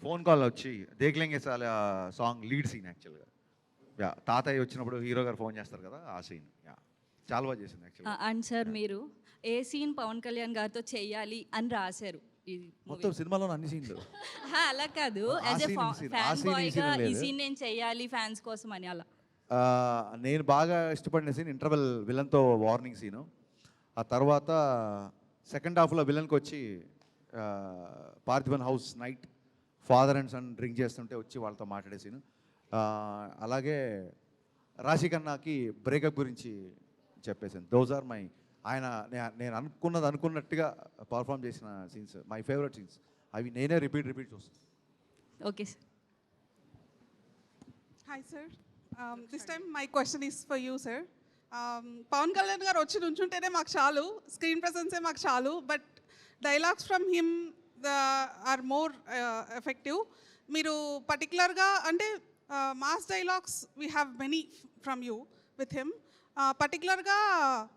Phone call వచ్చి Dekhlenge Saala song lead scene యాక్చువల్గా. యా, తాతయ్య వచ్చినప్పుడు హీరో గారు ఫోన్ చేస్తారు కదా, ఆ సీన్. యా, చాలా బాగా చేసింది యాక్చువల్గా. అండ్ సార్ మీరు ఏ సీన్ పవన్ కళ్యాణ్ గారితో చేయాలి అని రాశారు? మొత్తం సినిమాలో అన్ని సీన్లు అలా కాదు, యాజ్ ఎ ఫ్యాన్ బాయ్గా ఈ సీన్ నేను చేయాలి ఫ్యాన్స్ కోసం అని. అలా నేను బాగా ఇష్టపడిన సీన్ ఇంటర్వెల్ విలన్తో వార్నింగ్ సీను. ఆ తర్వాత సెకండ్ హాఫ్లో విలన్కి వచ్చి Parthivan house night father and son drink చేస్తుంటే వచ్చి వాళ్ళతో మాట్లాడే సీను. అలాగే రాశి ఖన్నాకి బ్రేకప్ గురించి చెప్పేసాను. దోస్ ఆర్ మై నేను అనుకున్నట్టుగా పర్ఫామ్ చేసిన సీన్స్, మై ఫేవరెట్ సీన్స్. అవి నేనే రిపీట్ చూస్తాను. Okay sir. Hi, sir. This time my question is for you, sir. Pavan Kalyan గారు వచ్చి నుంచుంటేనే మాకు చాలు, స్క్రీన్ ప్రెసెన్సే మాకు చాలు, but dialogues from him are more effective. మీరు పర్టికులర్గా అంటే mass dialogues we have many from you with him. పర్టికులర్గా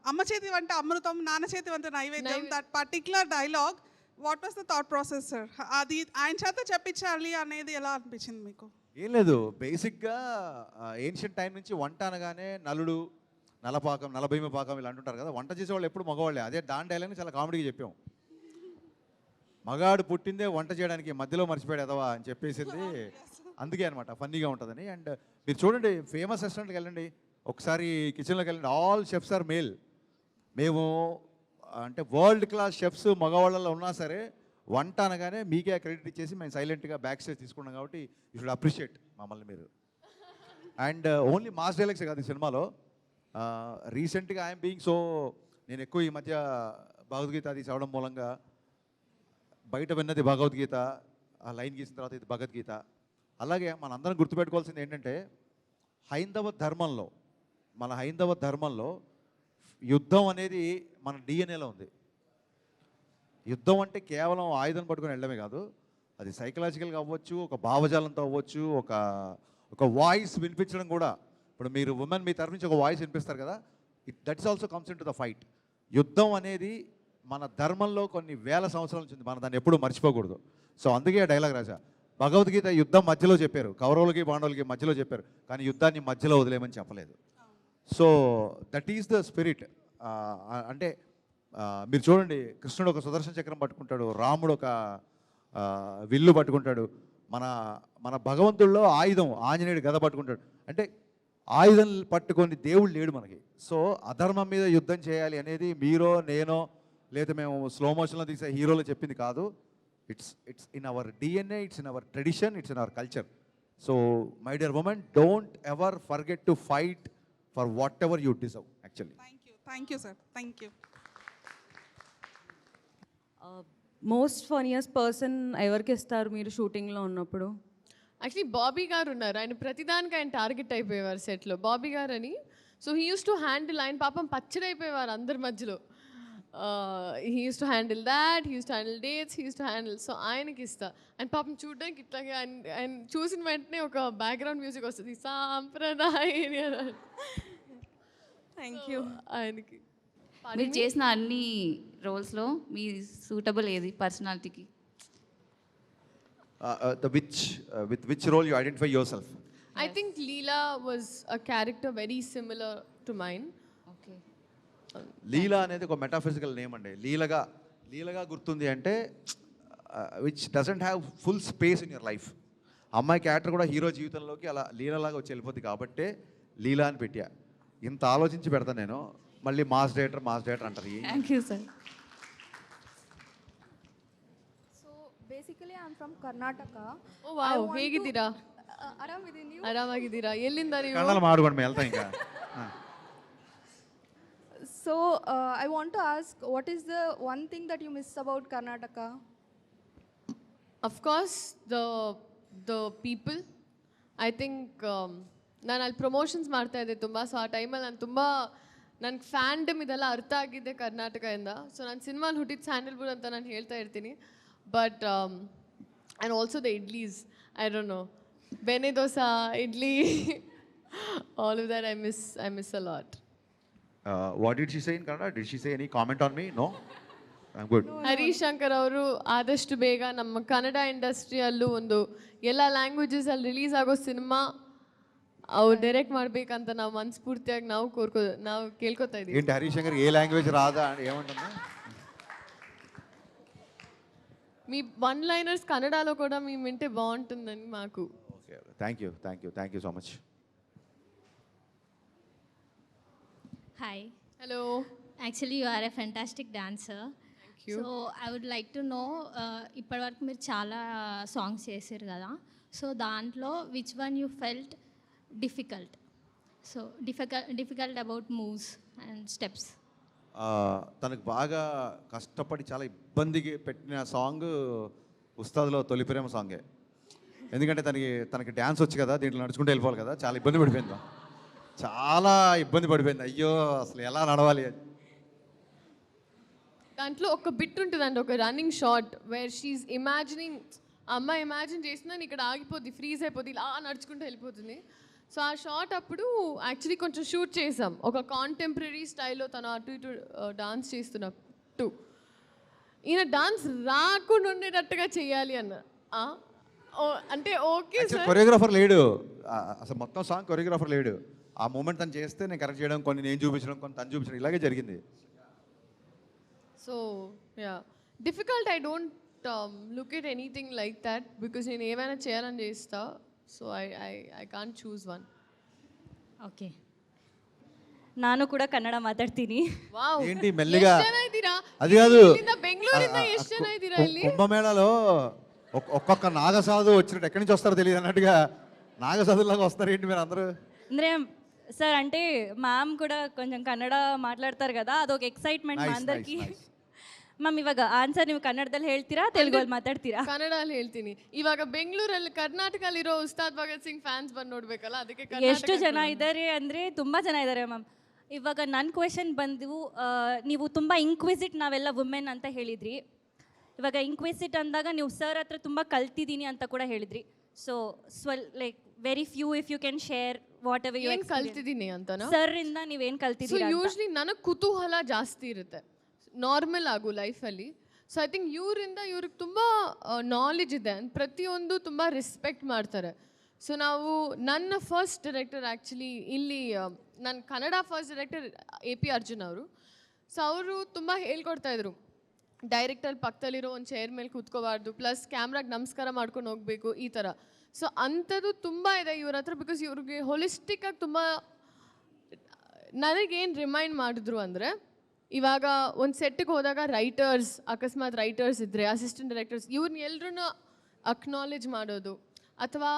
అమ్మ చేతి వంట అమృతం, నాన్న చేతి వంట నైవేద్యం, that particular dialogue, what was the thought process sir? అది ఆయన చేత చెప్పించాలి అనేది ఎలా అనిపించింది మీకు? ఏం లేదు, బేసిక్గా ఏన్షియంట్ టైం నుంచి వంట అనగానే నలుడు, నలపాకం, నలభీమ పాకం ఇలా అంటుంటారు కదా. వంట చేసేవాళ్ళు ఎప్పుడు మగవాళ్ళే. అదే దాని డైలాగ్ని చాలా కామెడీగా చెప్పాం. మగాడు పుట్టిందే వంట చేయడానికి, మధ్యలో మర్చిపోయాడు ఎదవా అని చెప్పేసింది. అందుకే అనమాట ఫన్నీగా ఉంటుందని. అండ్ మీరు చూడండి, ఫేమస్ రెస్టారెంట్కి వెళ్ళండి, ఒకసారి కిచెన్లోకి వెళ్ళండి, ఆల్ షెఫ్స్ ఆర్ మేల్. మేము అంటే వరల్డ్ క్లాస్ షెఫ్స్ మగవాళ్ళలో ఉన్నా సరే వంట అనగానే మీకే క్రెడిట్ ఇచ్చేసి మేము సైలెంట్గా బ్యాక్ స్టేజ్ తీసుకున్నాం. కాబట్టి యూ షుడ్ అప్రిషియేట్ మమ్మల్ని మీరు. అండ్ ఓన్లీ మాస్ డైలాగ్సే కాదు ఈ సినిమాలో. రీసెంట్గా ఐఎమ్ బీయింగ్ సో, నేను ఎక్కువ ఈ మధ్య భగవద్గీత అది చదవడం మూలంగా బయట విన్నది భగవద్గీత, ఆ లైన్ గీసిన తర్వాత ఇది భగవద్గీత. అలాగే మనందరం గుర్తుపెట్టుకోవాల్సింది ఏంటంటే మన హైందవ ధర్మంలో యుద్ధం అనేది మన డిఎన్ఏలో ఉంది. యుద్ధం అంటే కేవలం ఆయుధం పట్టుకొని వెళ్ళడమే కాదు, అది సైకలాజికల్గా అవ్వచ్చు, ఒక భావజాలంతో అవ్వచ్చు, ఒక వాయిస్ వినిపించడం కూడా. ఇప్పుడు మీరు ఉమెన్ మీ తరఫు నుంచి ఒక వాయిస్ వినిపిస్తారు కదా, that is also comes in to the fight. యుద్ధం అనేది మన ధర్మంలో కొన్ని వేల సంవత్సరాల నుంచి ఉంది, మనం దాన్ని ఎప్పుడూ మర్చిపోకూడదు. సో అందుకే డైలాగ్ రాశా. భగవద్గీత యుద్ధం మధ్యలో చెప్పారు, కౌరవులకి పాండవులకి మధ్యలో చెప్పారు, కానీ యుద్ధాన్ని మధ్యలో వదిలేమని చెప్పలేదు. So that is the spirit. అంటే మీరు చూడండి, కృష్ణుడు ఒక సుదర్శన చక్రం పట్టుకుంటాడు, రాముడు ఒక విల్లు పట్టుకుంటాడు, మన భగవంతుల్లో ఆయుధం ఆంజనేయుడు గద పట్టుకుంటాడు. అంటే ఆయుధం పట్టుకొని దేవుడు లేడు మనకి. సో అధర్మం మీద యుద్ధం చేయాలి అనేది మీరో నేనో లేదా మేము స్లో మోషన్లో తీసే హీరోలు చెప్పింది కాదు. It's in our DNA, it's in our tradition, it's in our culture. So my dear women, don't ever forget to fight for what ever you deserve actually. Thank you sir, thank you. Most funniest person ఎవరికి ఇస్తారు మీరు షూటింగ్లో ఉన్నప్పుడు? Actually Bobby గారు ఉన్నారు, ఆయన ప్రతిదానికి ఆయన టార్గెట్ అయిపోయేవారు సెట్లో. బాబీ గారు అని, so he use to handle, ఆయన పాపం పచ్చడైపోయేవారు అందరి మధ్యలో. He use to handle that, he use to handle dates, he use to handle, so ఆయనకి ఇస్తా. అండ్ పాపం చూడడానికి ఇట్లాగే ఆయన చూసిన వెంటనే ఒక బ్యాక్గ్రౌండ్ మ్యూజిక్ వస్తుంది, సాంప్రదాయ. Thank you. ఆయనకి మీరు చేసిన అన్ని రోల్స్లో మీ సూటబుల్ ఏది పర్సనాలిటీకి? With which role you identify yourself? I think Leela was a character very similar to mine. Okay. లీలా అనేది ఒక మెటాఫిజికల్ నేమ్ అండి. లీలగా గుర్తుంది అంటే which doesn't have full space in your life. అమ్మాయి క్యారెక్టర్ కూడా హీరో జీవితంలోకి అలా లీలలాగా వచ్చి వెళ్ళిపోద్ది కాబట్టే లీలా అని పెట్టా. ఇంత ఆలోచించి పెడతాను నేను. మళ్ళీ మాస్ డైరెక్టర్ అంటారు. Thank you sir. Basically, I'm from Karnataka. Oh wow, ಹೇಗಿದ್ದೀರಾ? ಆರಾಮಿದ್ದೀನಿ ನೀವು? ಆರಾಮಾಗಿದ್ದೀರಾ? ಎಲ್ಲಿಂದ ನೀವು? ಕನ್ನಡ ಮಾಡ್ಕೊಂಡು ಮೇಲೆ వెళ్తా ఇంకా. So, I want to ask, what is the one thing that you miss about Karnataka? Of course, the people. I think ನಾನು ಅಲ್ಲಿ ಪ್ರಮೋಷನ್ಸ್ ಮಾಡ್ತಾ ಇದ್ದೆ ತುಂಬ. ಸೊ ಆ ಟೈಮಲ್ಲಿ ನಾನು ತುಂಬ ನನಗೆ ಫ್ಯಾಂಡಮ್ ಇದೆಲ್ಲ ಅರ್ಥ ಆಗಿದ್ದೆ ಕರ್ನಾಟಕದಿಂದ. ಸೊ ನಾನು ಸಿನಿಮಾಲಿ ಹುಟ್ಟಿದ ಸ್ಯಾಂಡಲ್ವುಡ್ ಅಂತ ನಾನು ಹೇಳ್ತಾ ಇರ್ತೀನಿ. But and also the idlis, I don't know, bene dosa, idli, all of that I miss a lot. What did she say in Kannada? Did she say any comment on me? No? I'm good. Harish Shankar ಅವರು ಆದಷ್ಟು ಬೇಗ ನಮ್ಮ ಕನ್ನಡ ಇಂಡಸ್ಟ್ರಿಯಲ್ಲೂ ಒಂದು ಎಲ್ಲ ಲ್ಯಾಂಗ್ವೇಜಸಲ್ಲಿ release ಆಗೋ cinema ಅವ್ರು direct ಮಾಡ್ಬೇಕಂತ ನಾವು ಮನಸ್ಫೂರ್ತಿಯಾಗಿ ನಾವು ಕೇಳ್ಕೊತಾ ಇದ್ದೀವಿ. ఏంటి హరీష్ శంకర్ ఏ లాంగ్వేజ్ రాదా ఏమంటున్నా? మీ వన్ లైనర్స్ కన్నడలో కూడా మేము వింటే బాగుంటుందని మాకు. Okay, thank you so much. Hi. Hello. Actually you are a fantastic dancer. So I would like to know, ఇప్పటివరకు మీరు చాలా సాంగ్స్ చేశారు కదా, సో దాంట్లో which one you felt difficult? So difficult about moves and steps. తనకు బాగా కష్టపడి చాలా ఇబ్బందికి పెట్టిన సాంగ్ ఉస్తాద్లో తొలి ప్రేమ సాంగే. ఎందుకంటే తనకి డ్యాన్స్ వచ్చి కదా, దీంట్లో నడుచుకుంటూ వెళ్ళిపోవాలి కదా, చాలా ఇబ్బంది పడిపోయింది. అయ్యో అసలు ఎలా నడవాలి. దాంట్లో ఒక బిట్ ఉంటుందండి, ఒక running shot where she imagining, అమ్మాయి ఇమాజిన్ చేసిందని ఇక్కడ ఆగిపోద్ది, ఫ్రీజ్ అయిపోద్ది, ఇలా నడుచుకుంటూ వెళ్ళిపోతుంది. సో ఆ షాట్ అప్పుడు యాక్చువల్లీ కొంచెం షూట్ చేసాం, ఒక కాంటెంపరీ స్టైల్లో తను అటు ఇటు డాన్స్ చేస్తున్నట్టు. ఈయన డాన్స్ రాకుండా ఉండేటట్టుగా చేయాలి అన్న. అంటే ఓకే సార్, కొరియోగ్రాఫర్ లేడు అసలు, మొత్తం సాంగ్ కొరియోగ్రాఫర్ లేడు. ఆ మూమెంట్ తను చేస్తే నేను కరెక్ట్ చేయడం, కొన్ని నేను చూపించడం, కొన్ని తను చూపించడం, ఇలాగే జరిగింది. So yeah, difficult I don't look at anything like that, because నేను ఏమైనా చేయాలని చేస్తా. So I can't choose one. Okay, ನಾನು ಕೂಡ ಕನ್ನಡ ಮಾತಾಡ್ತೀನಿ. ವಾವ್, ఏంటి మెల్లిగా? ಎಷ್ಟು ಜನ ಇದ್ದೀರಾ? అది కాదు, ಇಲ್ಲಿಂದ ಬೆಂಗಳೂರಿಂದ ಎಷ್ಟು ಜನ ಇದ್ದೀರಾ ಇಲ್ಲಿ? కుంభమేళలో ఒక్కొక్క నాగసాధు వచ్చినట్టు ఎక్కడి నుంచి వస్తారో తెలియదు అన్నట్టుగా నాగసాధులాగా వస్తారు ఏంటి మీరు అందరూ? ಅಂದರೆ ಸರ್ అంటే ಮ್ಯಾಮ್ ಕೂಡ కొంచెం ಕನ್ನಡ ಮಾತಾಡ್ತಾರೆ కదా, ಅದೊಂದು ಎಕ್ಸೈಟ್ಮೆಂಟ್ మా అందరికి. ಮ್ಯಾಮ್ ಇವಾಗ ಆನ್ಸರ್ ನೀವು ಕನ್ನಡದಲ್ಲಿ ಹೇಳ್ತೀರಾ, ತೆಲುಗಲ್ಲಿ ಮಾತಾಡ್ತೀರಾ? ಕನ್ನಡದಲ್ಲಿ ಹೇಳ್ತೀನಿ. ಇವಾಗ ಬೆಂಗಳೂರಲ್ಲಿ ಕರ್ನಾಟಕದಲ್ಲಿರೋ ಉಸ್ತಾದ್ ಭಗತ್ ಸಿಂಗ್ ಫ್ಯಾನ್ಸ್ ಬಂದು ನೋಡ್ಬೇಕಲ್ಲ, ಅದಕ್ಕೆ ಎಷ್ಟು ಜನ ಇದ್ದಾರೆ ಅಂದರೆ ತುಂಬ ಜನ ಇದ್ದಾರೆ ಮ್ಯಾಮ್. ಇವಾಗ ನನ್ನ ಕ್ವೆಶನ್ ಬಂದು, ನೀವು ತುಂಬ ಇಂಕ್ವಿಸಿಟ್ ನಾವೆಲ್ಲ ವುಮೆನ್ ಅಂತ ಹೇಳಿದ್ರಿ. ಇವಾಗ ಇಂಕ್ವಿಸಿಟ್ ಅಂದಾಗ ನೀವು ಸರ್ ಹತ್ರ ತುಂಬ ಕಲ್ತಿದ್ದೀನಿ ಅಂತ ಕೂಡ ಹೇಳಿದ್ರಿ. So like very few if you can share whatever you ಕಲ್ತಿದ್ದೀನಿ ಅಂತನಾ? ಸರ್ ಇಂದ ನೀವೇನು ಕಲ್ತಿದ್ದೀರಾ? ಯೂಶ್ವಲಿ ನನಗೆ ಕುತೂಹಲ ಜಾಸ್ತಿ ಇರುತ್ತೆ ನಾರ್ಮಲ್ ಆಗು ಲೈಫಲ್ಲಿ. ಸೊ ಐ ಥಿಂಕ್ ಇವ್ರಿಗೆ ತುಂಬ ನಾಲೆಜ್ ಇದೆ, ಪ್ರತಿಯೊಂದು ತುಂಬ ರೆಸ್ಪೆಕ್ಟ್ ಮಾಡ್ತಾರೆ. ಸೊ ನಾವು ನನ್ನ ಫಸ್ಟ್ ಡೈರೆಕ್ಟರ್ ಆ್ಯಕ್ಚುಲಿ ಇಲ್ಲಿ ನನ್ನ Kannada first director AP Arjun ಅವರು. ಸೊ ಅವರು ತುಂಬ ಹೇಳ್ಕೊಡ್ತಾಯಿದ್ರು, ಡೈರೆಕ್ಟರ್ ಪಕ್ಕದಲ್ಲಿರೋ ಒಂದು ಚೇರ್ ಮೇಲೆ ಕೂತ್ಕೋಬಾರ್ದು, ಪ್ಲಸ್ ಕ್ಯಾಮ್ರಾಗೆ ನಮಸ್ಕಾರ ಮಾಡ್ಕೊಂಡು ಹೋಗಬೇಕು, ಈ ಥರ. ಸೊ ಅಂಥದ್ದು ತುಂಬ ಇದೆ ಇವ್ರ ಹತ್ರ, ಬಿಕಾಸ್ ಇವ್ರಿಗೆ ಹೋಲಿಸ್ಟಿಕ್ಕಾಗಿ ತುಂಬ. ನನಗೇನು ರಿಮೈಂಡ್ ಮಾಡಿದ್ರು ಅಂದರೆ, ಇವಾಗ ಒಂದು ಸೆಟ್ಟಿಗೆ ಹೋದಾಗ ರೈಟರ್ಸ್, ಅಕಸ್ಮಾತ್ ರೈಟರ್ಸ್ ಇದ್ದರೆ, ಅಸಿಸ್ಟೆಂಟ್ ಡೈರೆಕ್ಟರ್ಸ್, ಇವ್ರನ್ನ ಎಲ್ಲರೂ ಅಕ್ನಾಲೇಜ್ ಮಾಡೋದು, ಅಥವಾ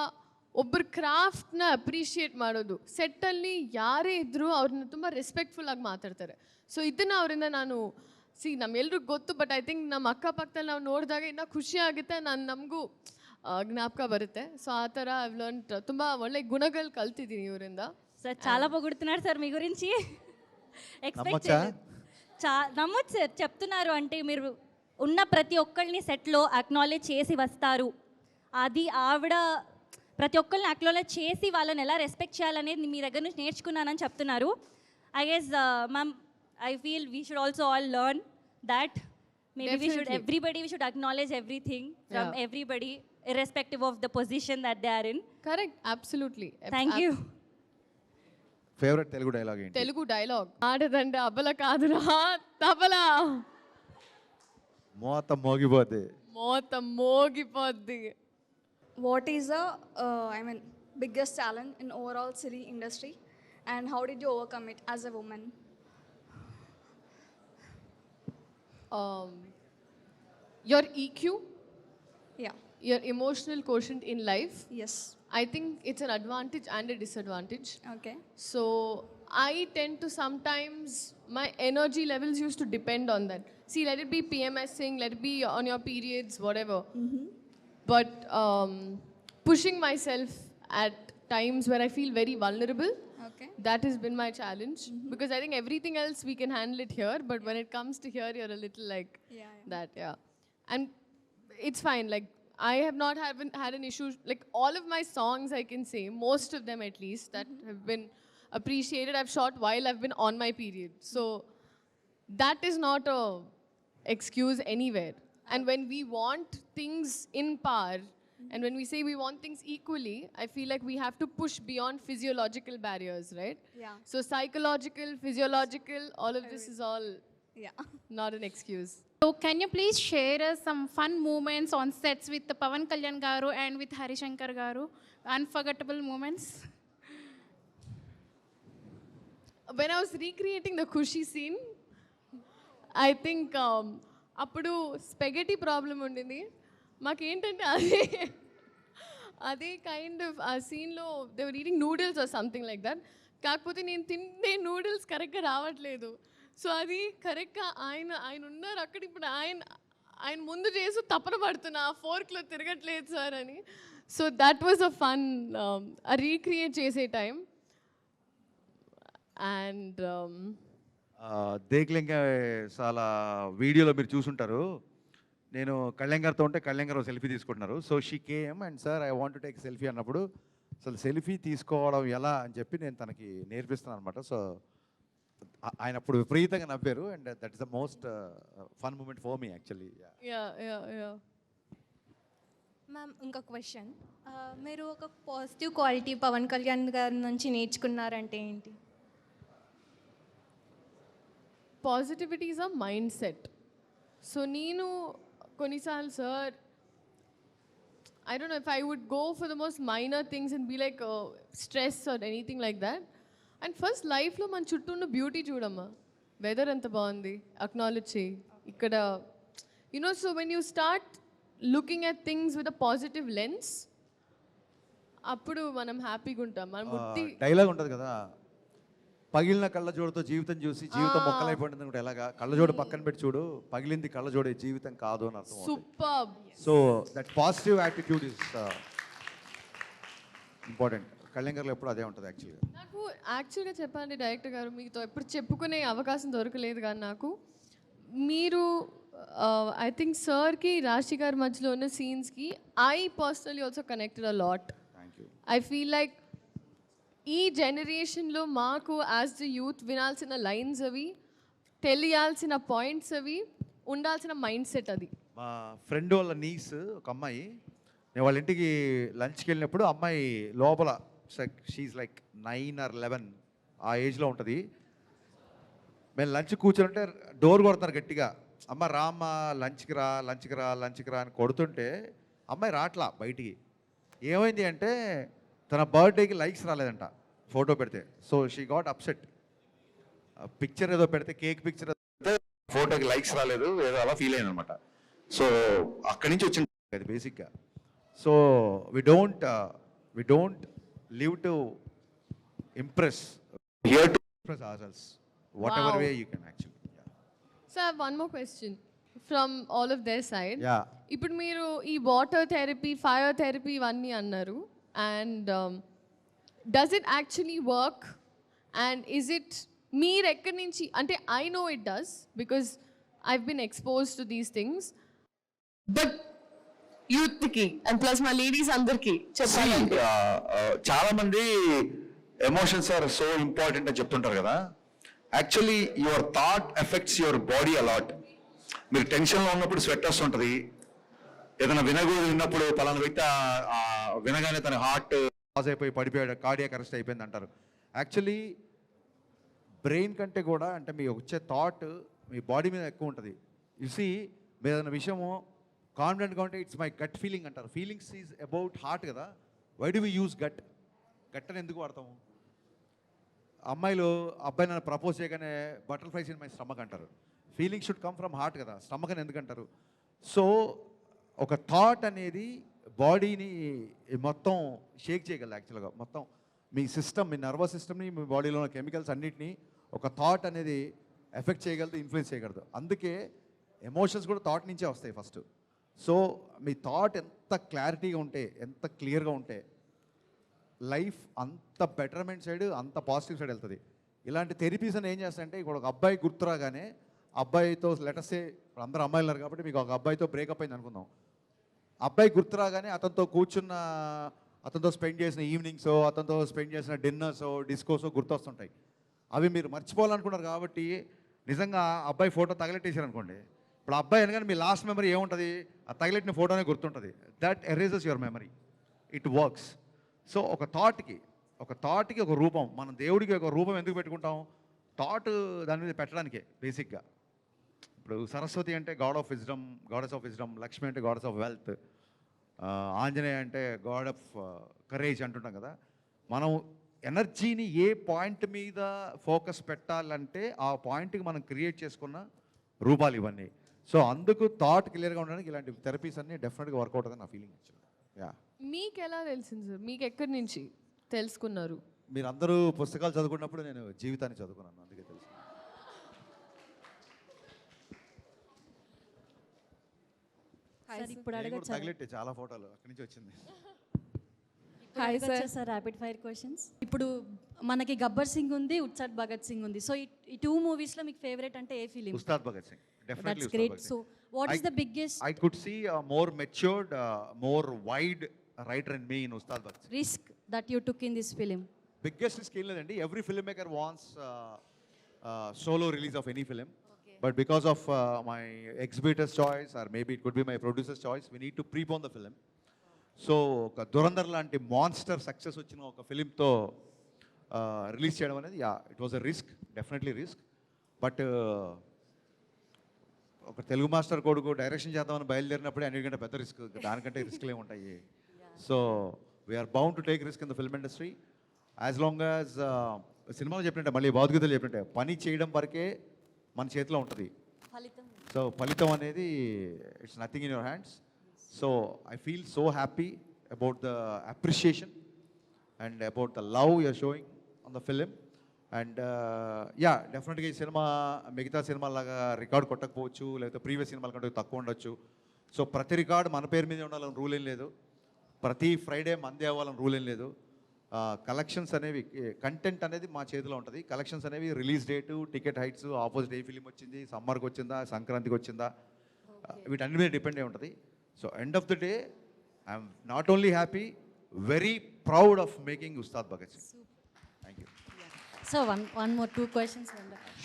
ಒಬ್ಬರ ಕ್ರಾಫ್ಟ್ನ ಅಪ್ರಿಷಿಯೇಟ್ ಮಾಡೋದು. ಸೆಟ್ಟಲ್ಲಿ ಯಾರೇ ಇದ್ದರೂ ಅವ್ರನ್ನ ತುಂಬ ರೆಸ್ಪೆಕ್ಟ್ಫುಲ್ಲಾಗಿ ಮಾತಾಡ್ತಾರೆ. ಸೊ ಇದನ್ನು ಅವರಿಂದ ನಾನು ಸಿ ನಮ್ಮ ಎಲ್ರಿಗೂ ಗೊತ್ತು, ಬಟ್ ಐ ಥಿಂಕ್ ನಮ್ಮ ಅಕ್ಕಪಕ್ಕದಲ್ಲಿ ನಾವು ನೋಡಿದಾಗ ಇನ್ನೂ ಖುಷಿ ಆಗುತ್ತೆ, ನಮಗೂ ಜ್ಞಾಪಕ ಬರುತ್ತೆ. ಸೊ ಆ ಥರ ಐವ್ ಲರ್ನ್ ತುಂಬ ಒಳ್ಳೆ ಗುಣಗಳು ಕಲ್ತಿದ್ದೀನಿ ಇವರಿಂದ. సార్ చాలా పొగుడుతున్నారు సార్ మీ గురించి. ఎక్స్పెక్ట్ నమ్మొచ్చా? నమ్మొచ్చు సార్, చెప్తున్నారు అంటే మీరు ఉన్న ప్రతి ఒక్కళ్ళని సెట్లో అక్నాలెడ్జ్ చేసి వస్తారు. అది ఆవిడ ప్రతి ఒక్కరిని అక్నాలెడ్జ్ చేసి వాళ్ళని ఎలా రెస్పెక్ట్ చేయాలనేది మీ దగ్గర నుంచి నేర్చుకున్నానని చెప్తున్నారు. I guess ma'am, I feel we should also all learn that. Maybe we should acknowledge everything from everybody, irrespective of the position that they are in. Correct, absolutely. Thank you. Favourite Telugu dialogue ఏంటి? Telugu dialogue ఆడదంటే అబల కాదురా తబలా, మోత మోగిపోతే మోత మోగిపోద్ది. What is the, biggest challenge in overall city industry, and how did you overcome it as a woman? Your EQ, Yeah. your emotional quotient in life. Yes. I think it's an advantage and a disadvantage. Okay. So I tend to sometimes, my energy levels used to depend on that. See, let it be PMSing, let it be on your periods, whatever. But pushing myself at times where I feel very vulnerable, Okay. that has been my challenge. Because I think everything else we can handle it here, but when it comes to here, you're a little like that, yeah. And it's fine, like I have not had an issue, like all of my songs I can say, most of them at least, that have been appreciated, I've shot while I've been on my period. So that is not a excuse anywhere. And when we want things in par, and when we say we want things equally, I feel like we have to push beyond physiological barriers, right? Yeah. So psychological, physiological, all of this is all Yeah. not an excuse. So can you please share us some fun moments on sets with Pavan Kalyan garu and with Harishankar garu? Unforgettable moments. When I was recreating the Khushi scene, I think అప్పుడు spaghetti problem ఉండింది మాకేంటంటే అదే kind of ఆ సీన్లో they were eating noodles or something like that. కాకపోతే నేను తినే noodles కరెక్ట్గా రావట్లేదు. సో అది కరెక్ట్గా ఆయన ఉన్నారు అక్కడ, ఇప్పుడు ఆయన ముందు చేసి తపన పడుతున్నా, ఆ ఫోర్క్లో తిరగట్లేదు సార్ అని. So that was a fun recreate చేసే టైం. అండ్ దేక్లింగ చాలా వీడియోలో మీరు చూసుంటారు, నేను కళ్యాణ్ గారితో ఉంటే కళ్యాణ్ గారు సెల్ఫీ తీసుకుంటున్నారు. So she came and sir I want to take selfie అన్నప్పుడు అసలు సెల్ఫీ తీసుకోవడం ఎలా అని చెప్పి నేను తనకి నేర్పిస్తున్నాను అనమాట. సో ఆయన అప్పుడు విపరీతంగా నవ్వారు and that is the most fun moment for me actually. Ma'am, ఇంకొక క్వశ్చన్, మీరు ఒక పాజిటివ్ క్వాలిటీ పవన్ కళ్యాణ్ గారి నుంచి నేర్చుకున్నారంటే ఏంటి? Positivity is a mind set. So నేను కొన్నిసార్లు sir I don't know if I would go for the most minor things and be like stress or anything like that. And first లైఫ్లో మన చుట్టూ ఉన్న beauty చూడమ్మా, వెదర్ ఎంత బాగుంది acknowledge చేయి ఇక్కడ, you know. So when you start looking at things with a positive lens, అప్పుడు మనం హ్యాపీగా ఉంటాం. మనం ముట్టి డైలాగ్ ఉంటుంది కదా, పగిలిన కళ్ళజోడుతో జీవితం చూసి జీవితం మొక్కలైపోయింది కూడా ఎలాగా, కళ్ళజోడు పక్కన పెట్టి చూడు, పగిలింది కళ్ళజోడే జీవితం కాదు అని అర్థం. Super. So that positive attitude is important. Kalyan గారు ఎప్పుడు అదే ఉంటుంది యాక్చువల్గా. నాకు యాక్చువల్గా చెప్పాలంటే డైరెక్టర్ గారు మీతో ఎప్పుడు చెప్పుకునే అవకాశం దొరకలేదు, కానీ నాకు మీరు ఐ థింక్ సార్కి రాశి గారి మధ్యలో ఉన్న సీన్స్కి I personally also connected a lot. I feel like ఈ జనరేషన్లో మాకు యాజ్ ద యూత్ వినాల్సిన లైన్స్ అవి, తెలియాల్సిన పాయింట్స్ అవి, ఉండాల్సిన మైండ్ సెట్ అది. మా ఫ్రెండ్ వాళ్ళ నీస్ ఒక అమ్మాయి, నేను వాళ్ళ ఇంటికి లంచ్కి వెళ్ళినప్పుడు అమ్మాయి లోపల షీఈ్ లైక్ 9 or 11 ఆ ఏజ్లో ఉంటుంది. మేము లంచ్ కూర్చోంటే డోర్ కొడుతున్నారు గట్టిగా, అమ్మ రామ్మ లంచ్కి రా లంచ్కి రా లంచ్కి రా అని కొడుతుంటే అమ్మాయి రాట్లా బయటికి. ఏమైంది అంటే తన బర్త్డేకి లైక్స్ రాలేదంట ఫోటో పెడితే. So she got upset. Picture ఏదో పెడితే, కేక్ పిక్చర్ పెడితే ఫోటోకి లైక్స్ రాలేదు, ఏదో అలా ఫీల్ అయింది అనమాట. సో అక్కడి నుంచి వచ్చింది అది బేసిక్గా. So we don't live to impress, here to impress ourselves whatever way you can actually. So I have one more question from all of their side. Yeah. ఇప్పుడు మీరు ఈ వాటర్ థెరపీ, ఫైర్ థెరపీ ఇవన్నీ అన్నారు. And does it actually work? And is it మీరు ఎక్కడి నుంచి, అంటే I know it does because I've been expose to these things, but యూత్కి అండ్ ప్లస్ మా లేడీస్ అందరికీ చెప్పాలంటే చాలా మంది ఎమోషన్స్ ఆర్ సో ఇంపార్టెంట్ అని చెప్తుంటారు కదా. Actually your thought effects your body a lot. మీరు టెన్షన్లో ఉన్నప్పుడు స్వెట్ వస్తుంటుంది, ఏదైనా విన్నప్పుడు పలానా వ్యక్తి వినగానే తన హార్ట్ పాజ్ అయిపోయి పడిపోయాడు, కార్డియాక్ అరెస్ట్ అయిపోయింది అంటారు. యాక్చువల్లీ బ్రెయిన్ కంటే కూడా అంటే మీ వచ్చే థాట్ మీ బాడీ మీద ఎక్కువ ఉంటుంది. చూసి మీరు ఏదైనా విషయము కాన్ఫిడెంట్గా ఉంటే ఇట్స్ మై గట్ ఫీలింగ్ అంటారు. ఫీలింగ్స్ ఈజ్ అబౌట్ హార్ట్ కదా. Why do we use gut? Gut అని ఎందుకు వాడతాము? అమ్మాయిలు అబ్బాయి నన్ను ప్రపోజ్ చేయగానే బటర్ఫ్లైస్ ఇన్ మై స్టమక్ అంటారు. Feeling should come from heart కదా, స్టమక్ అని ఎందుకంటారు? సో ఒక థాట్ అనేది బాడీని మొత్తం షేక్ చేయగలదు. యాక్చువల్గా మొత్తం మీ సిస్టమ్, మీ నర్వస్ సిస్టమ్ని, మీ బాడీలో ఉన్న కెమికల్స్ అన్నిటినీ ఒక థాట్ అనేది ఎఫెక్ట్ చేయగలదు, ఇన్ఫ్లుయెన్స్ చేయగలదు. అందుకే ఎమోషన్స్ కూడా థాట్ నుంచే వస్తాయి ఫస్ట్. సో మీ థాట్ ఎంత క్లారిటీగా ఉంటే, ఎంత క్లియర్గా ఉంటే లైఫ్ అంత బెటర్మెంట్ సైడ్, అంత పాజిటివ్ సైడ్ వెళ్తుంది. ఇలాంటి థెరపీస్ అని ఏం చేస్తాయంటే, ఇప్పుడు ఒక అబ్బాయి గుర్తురాగానే అబ్బాయితో లెటర్సే, ఇప్పుడు అందరూ అమ్మాయిలు ఉన్నారు కాబట్టి మీకు ఒక అబ్బాయితో బ్రేకప్ అయింది అనుకుందాం. అబ్బాయి గుర్తురాగానే అతనితో కూర్చున్న, అతనితో స్పెండ్ చేసిన ఈవినింగ్సో, అతనితో స్పెండ్ చేసిన డిన్నర్సో, డిస్కోసో గుర్తొస్తుంటాయి. అవి మీరు మర్చిపోవాలనుకున్నారు కాబట్టి నిజంగా అబ్బాయి ఫోటో తగలెట్టేసారు అనుకోండి, ఇప్పుడు అబ్బాయి అనగానే మీ లాస్ట్ మెమరీ ఏముంటుంది? ఆ తగలెట్టిన ఫోటోనే గుర్తుంటుంది. That erases your memory. It works. So ఒక థాట్కి ఒక రూపం, మనం దేవుడికి ఒక రూపం ఎందుకు పెట్టుకుంటాం? థాట్ దాని మీద పెట్టడానికే బేసిక్గా. ఇప్పుడు సరస్వతి అంటే God of wisdom, goddess of wisdom. Lakshmi అంటే గాడెస్ ఆఫ్ వెల్త్. ఆంజనేయ అంటే గాడ్ ఆఫ్ కరేజ్ అంటుంటాం కదా. మనం ఎనర్జీని ఏ పాయింట్ మీద ఫోకస్ పెట్టాలంటే ఆ పాయింట్కి మనం క్రియేట్ చేసుకున్న రూపాలు ఇవన్నీ. సో అందుకు థాట్ క్లియర్గా ఉండడానికి ఇలాంటి థెరపీస్ అన్నీ డెఫినెట్గా వర్కౌట్ అవుతుంది నా ఫీలింగ్. యా. మీకు ఎలా తెలిసింది సార్? మీకు ఎక్కడి నుంచి తెలుసుకున్నారు? మీరందరూ పుస్తకాలు చదువుకున్నప్పుడు నేను జీవితాన్ని చదువుకున్నాను, అందుకే తెలుసు. ఇప్పుడు అడగచ్చా? తగిలెట్టే చాలా ఫోటోలు అక్కడి నుంచి వచ్చింది. Hi sir, rapid fire questions. ఇప్పుడు మనకి గబ్బర్ సింగ్ ఉంది, ఉత్సాద్ భగత్ సింగ్ ఉంది. సో ఈ టూ మూవీస్లో మీకు ఫేవరెట్ అంటే ఏ film? Ustaad Bhagat Singh. Definitely That's great. So what is the biggest? I could see a more matured, more wide writer in me in Ustad Bhagat Singh. Risk that you took in this film? Biggest risk ఏం లేదండి. Every filmmaker wants solo release of any film. Okay. But because of my exhibitor's choice or maybe it could be my producer's choice, we need to prepone the film. So ఒక దురంధర్ లాంటి monster success వచ్చిన ఒక ఫిలింతో release చేయడం అనేది it was a risk, definitely risk. But ఒక Telugu master కొడుకు direction చేద్దామని బయలుదేరినప్పుడే అన్నిటికంటే పెద్ద రిస్క్, దానికంటే రిస్క్లు ఏముంటాయి? So we're bound to take risk in the film industry as long as సినిమాలో చెప్పినట్టే, మళ్ళీ భౌతికతలు చెప్పినట్టే పని చేయడం వరకే మన చేతిలో ఉంటుంది. సో ఫలితం అనేది it's nothing in your hands. So I feel so happy about the appreciation and about the love you're showing on the film. And డెఫినెట్గా ఈ సినిమా మిగతా సినిమాలాగా రికార్డ్ కొట్టకపోవచ్చు, లేకపోతే ప్రీవియస్ సినిమాల కంటే తక్కువ ఉండొచ్చు. సో ప్రతి రికార్డ్ మన పేరు మీద ఉండాలని రూల్ ఏం లేదు, ప్రతి ఫ్రైడే మందే అవ్వాలని రూల్ ఏం లేదు. కలెక్షన్స్ అనేవి, కంటెంట్ అనేది మా చేతిలో ఉంటుంది. కలెక్షన్స్ అనేవి release date, ticket hikes, opposite ఏ ఫిలిం వచ్చింది, సమ్మర్కి వచ్చిందా, సంక్రాంతికి వచ్చిందా, వీటన్ని మీద డిపెండ్ అయి ఉంటుంది. So end of the day I'm not only happy, very proud of making Ustaad Bhagat Singh. Thank you. So one more 2 questions.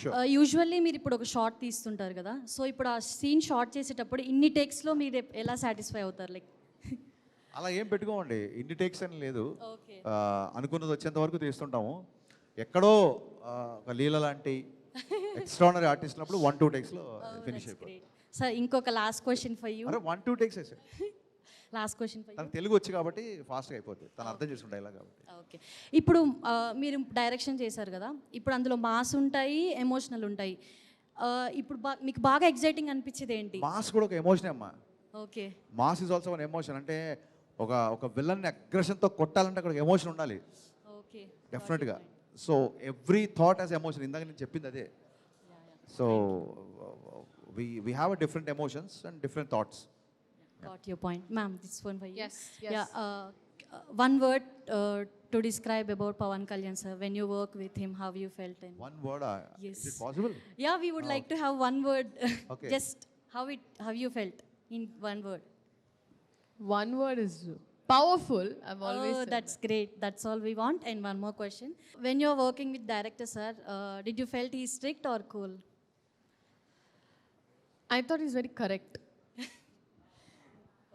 Sure. Usually మీరు ఇప్పుడు ఒక షార్ట్ తీస్తుంటారు కదా, సో ఇప్పుడు ఆ సీన్ షార్ట్ చేసేటప్పుడు ఇన్ని టేక్స్లో మీరు ఎలా సాటిస్ఫై అవుతారు? లైక్ అలా ఏం పెట్టుకోమండి, ఇన్ని టేక్స్ అని లేదు. అనుకున్నది వచ్చేంత వరకు తీస్తుంటాము. ఎక్కడో ఒక లీల లాంటి ఎక్స్ట్రానరీ ఆర్టిస్ట్ ఉన్నప్పుడు 1-2 టేక్స్లో ఫినిష్ అయిపోయింది. సార్ ఇంకొక last question for you. 1-2 takes వేసాడు. Last question for you. తనకు తెలుగు వచ్చి కాబట్టి ఫాస్ట్గా అయిపోతుంది, తను అర్థం చేసుకుంటా ఇలా కాబట్టి. ఓకే, ఇప్పుడు మీరు డైరెక్షన్ చేశారు కదా, ఇప్పుడు అందులో మాస్ ఉంటాయి, ఎమోషనల్ ఉంటాయి. ఇప్పుడు మీకు బాగా ఎగ్జైటింగ్ అనిపించేది ఏంటి? మాస్ కూడా ఒక ఎమోషన్ అమ్మా. Okay, mass is also one emotion. అంటే ఒక విలన్ని అగ్రెషన్తో కొట్టాలంటే అక్కడ ఎమోషన్ ఉండాలి. ఓకే, డెఫినెట్గా. So every thought as emotion. ఇందాక నేను చెప్పింది అదే. So we have a different emotions and different thoughts. Got your point. Ma'am, this one for you. Yes, yes. Yeah, one word to describe about Pawan Kalyan, sir. When you work with him, how you felt? And One word, Yes. is it possible? yeah, we would like to have one word. Okay. Just how you felt in one word. One word is powerful. I've always Oh, said that's great. That's all we want. And one more question. When you're working with director, sir, did you felt he's strict or cool? I thought he's very correct.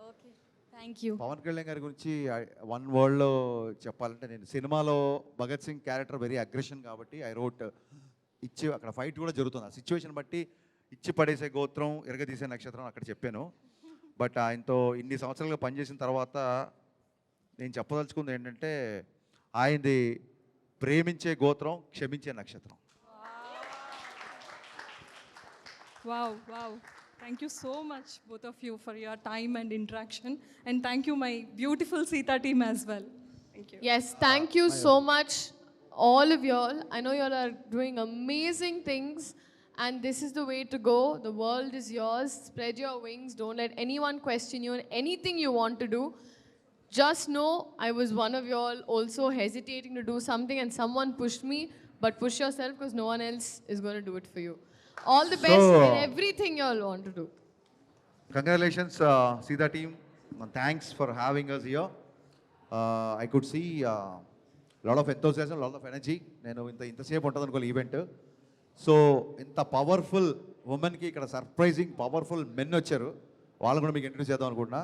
Okay. Thank you. Pavan Kalyan గారి గురించి one వర్డ్లో చెప్పాలంటే, నేను సినిమాలో Bhagat Singh character very aggression కాబట్టి I wrote ఇచ్చి అక్కడ fight కూడా జరుగుతుంది. ఆ సిచ్యువేషన్ బట్టి ఇచ్చి పడేసే గోత్రం, ఎరగదీసే నక్షత్రం అక్కడ చెప్పాను. బట్ ఆయనతో ఇన్ని సంవత్సరాలుగా పనిచేసిన తర్వాత నేను చెప్పదలుచుకుంది ఏంటంటే, ఆయనది ప్రేమించే గోత్రం, క్షమించే నక్షత్రం. Wow, wow. Thank you so much, both of you, for your time and interaction. And thank you, my beautiful Sita team as well. Thank you. Yes, thank you so much, all of y'all. I know y'all are doing amazing things, and this is the way to go. The world is yours. Spread your wings. Don't let anyone question you on anything you want to do. Just know I was one of y'all also hesitating to do something, and someone pushed me. But push yourself, because no one else is going to do it for you. All the best in everything y'all want to do. Congratulations, Sita team. Thanks for having us here. I could see lot of enthusiasm, lot of energy. నేను ఇంతసేపు ఉంటుంది అనుకోవాలి event. So ఇంత powerful ఉమెన్కి ఇక్కడ surprising powerful men వచ్చారు. వాళ్ళు కూడా మీకు ఇంట్రడ్యూస్ చేద్దాం అనుకుంటున్నా.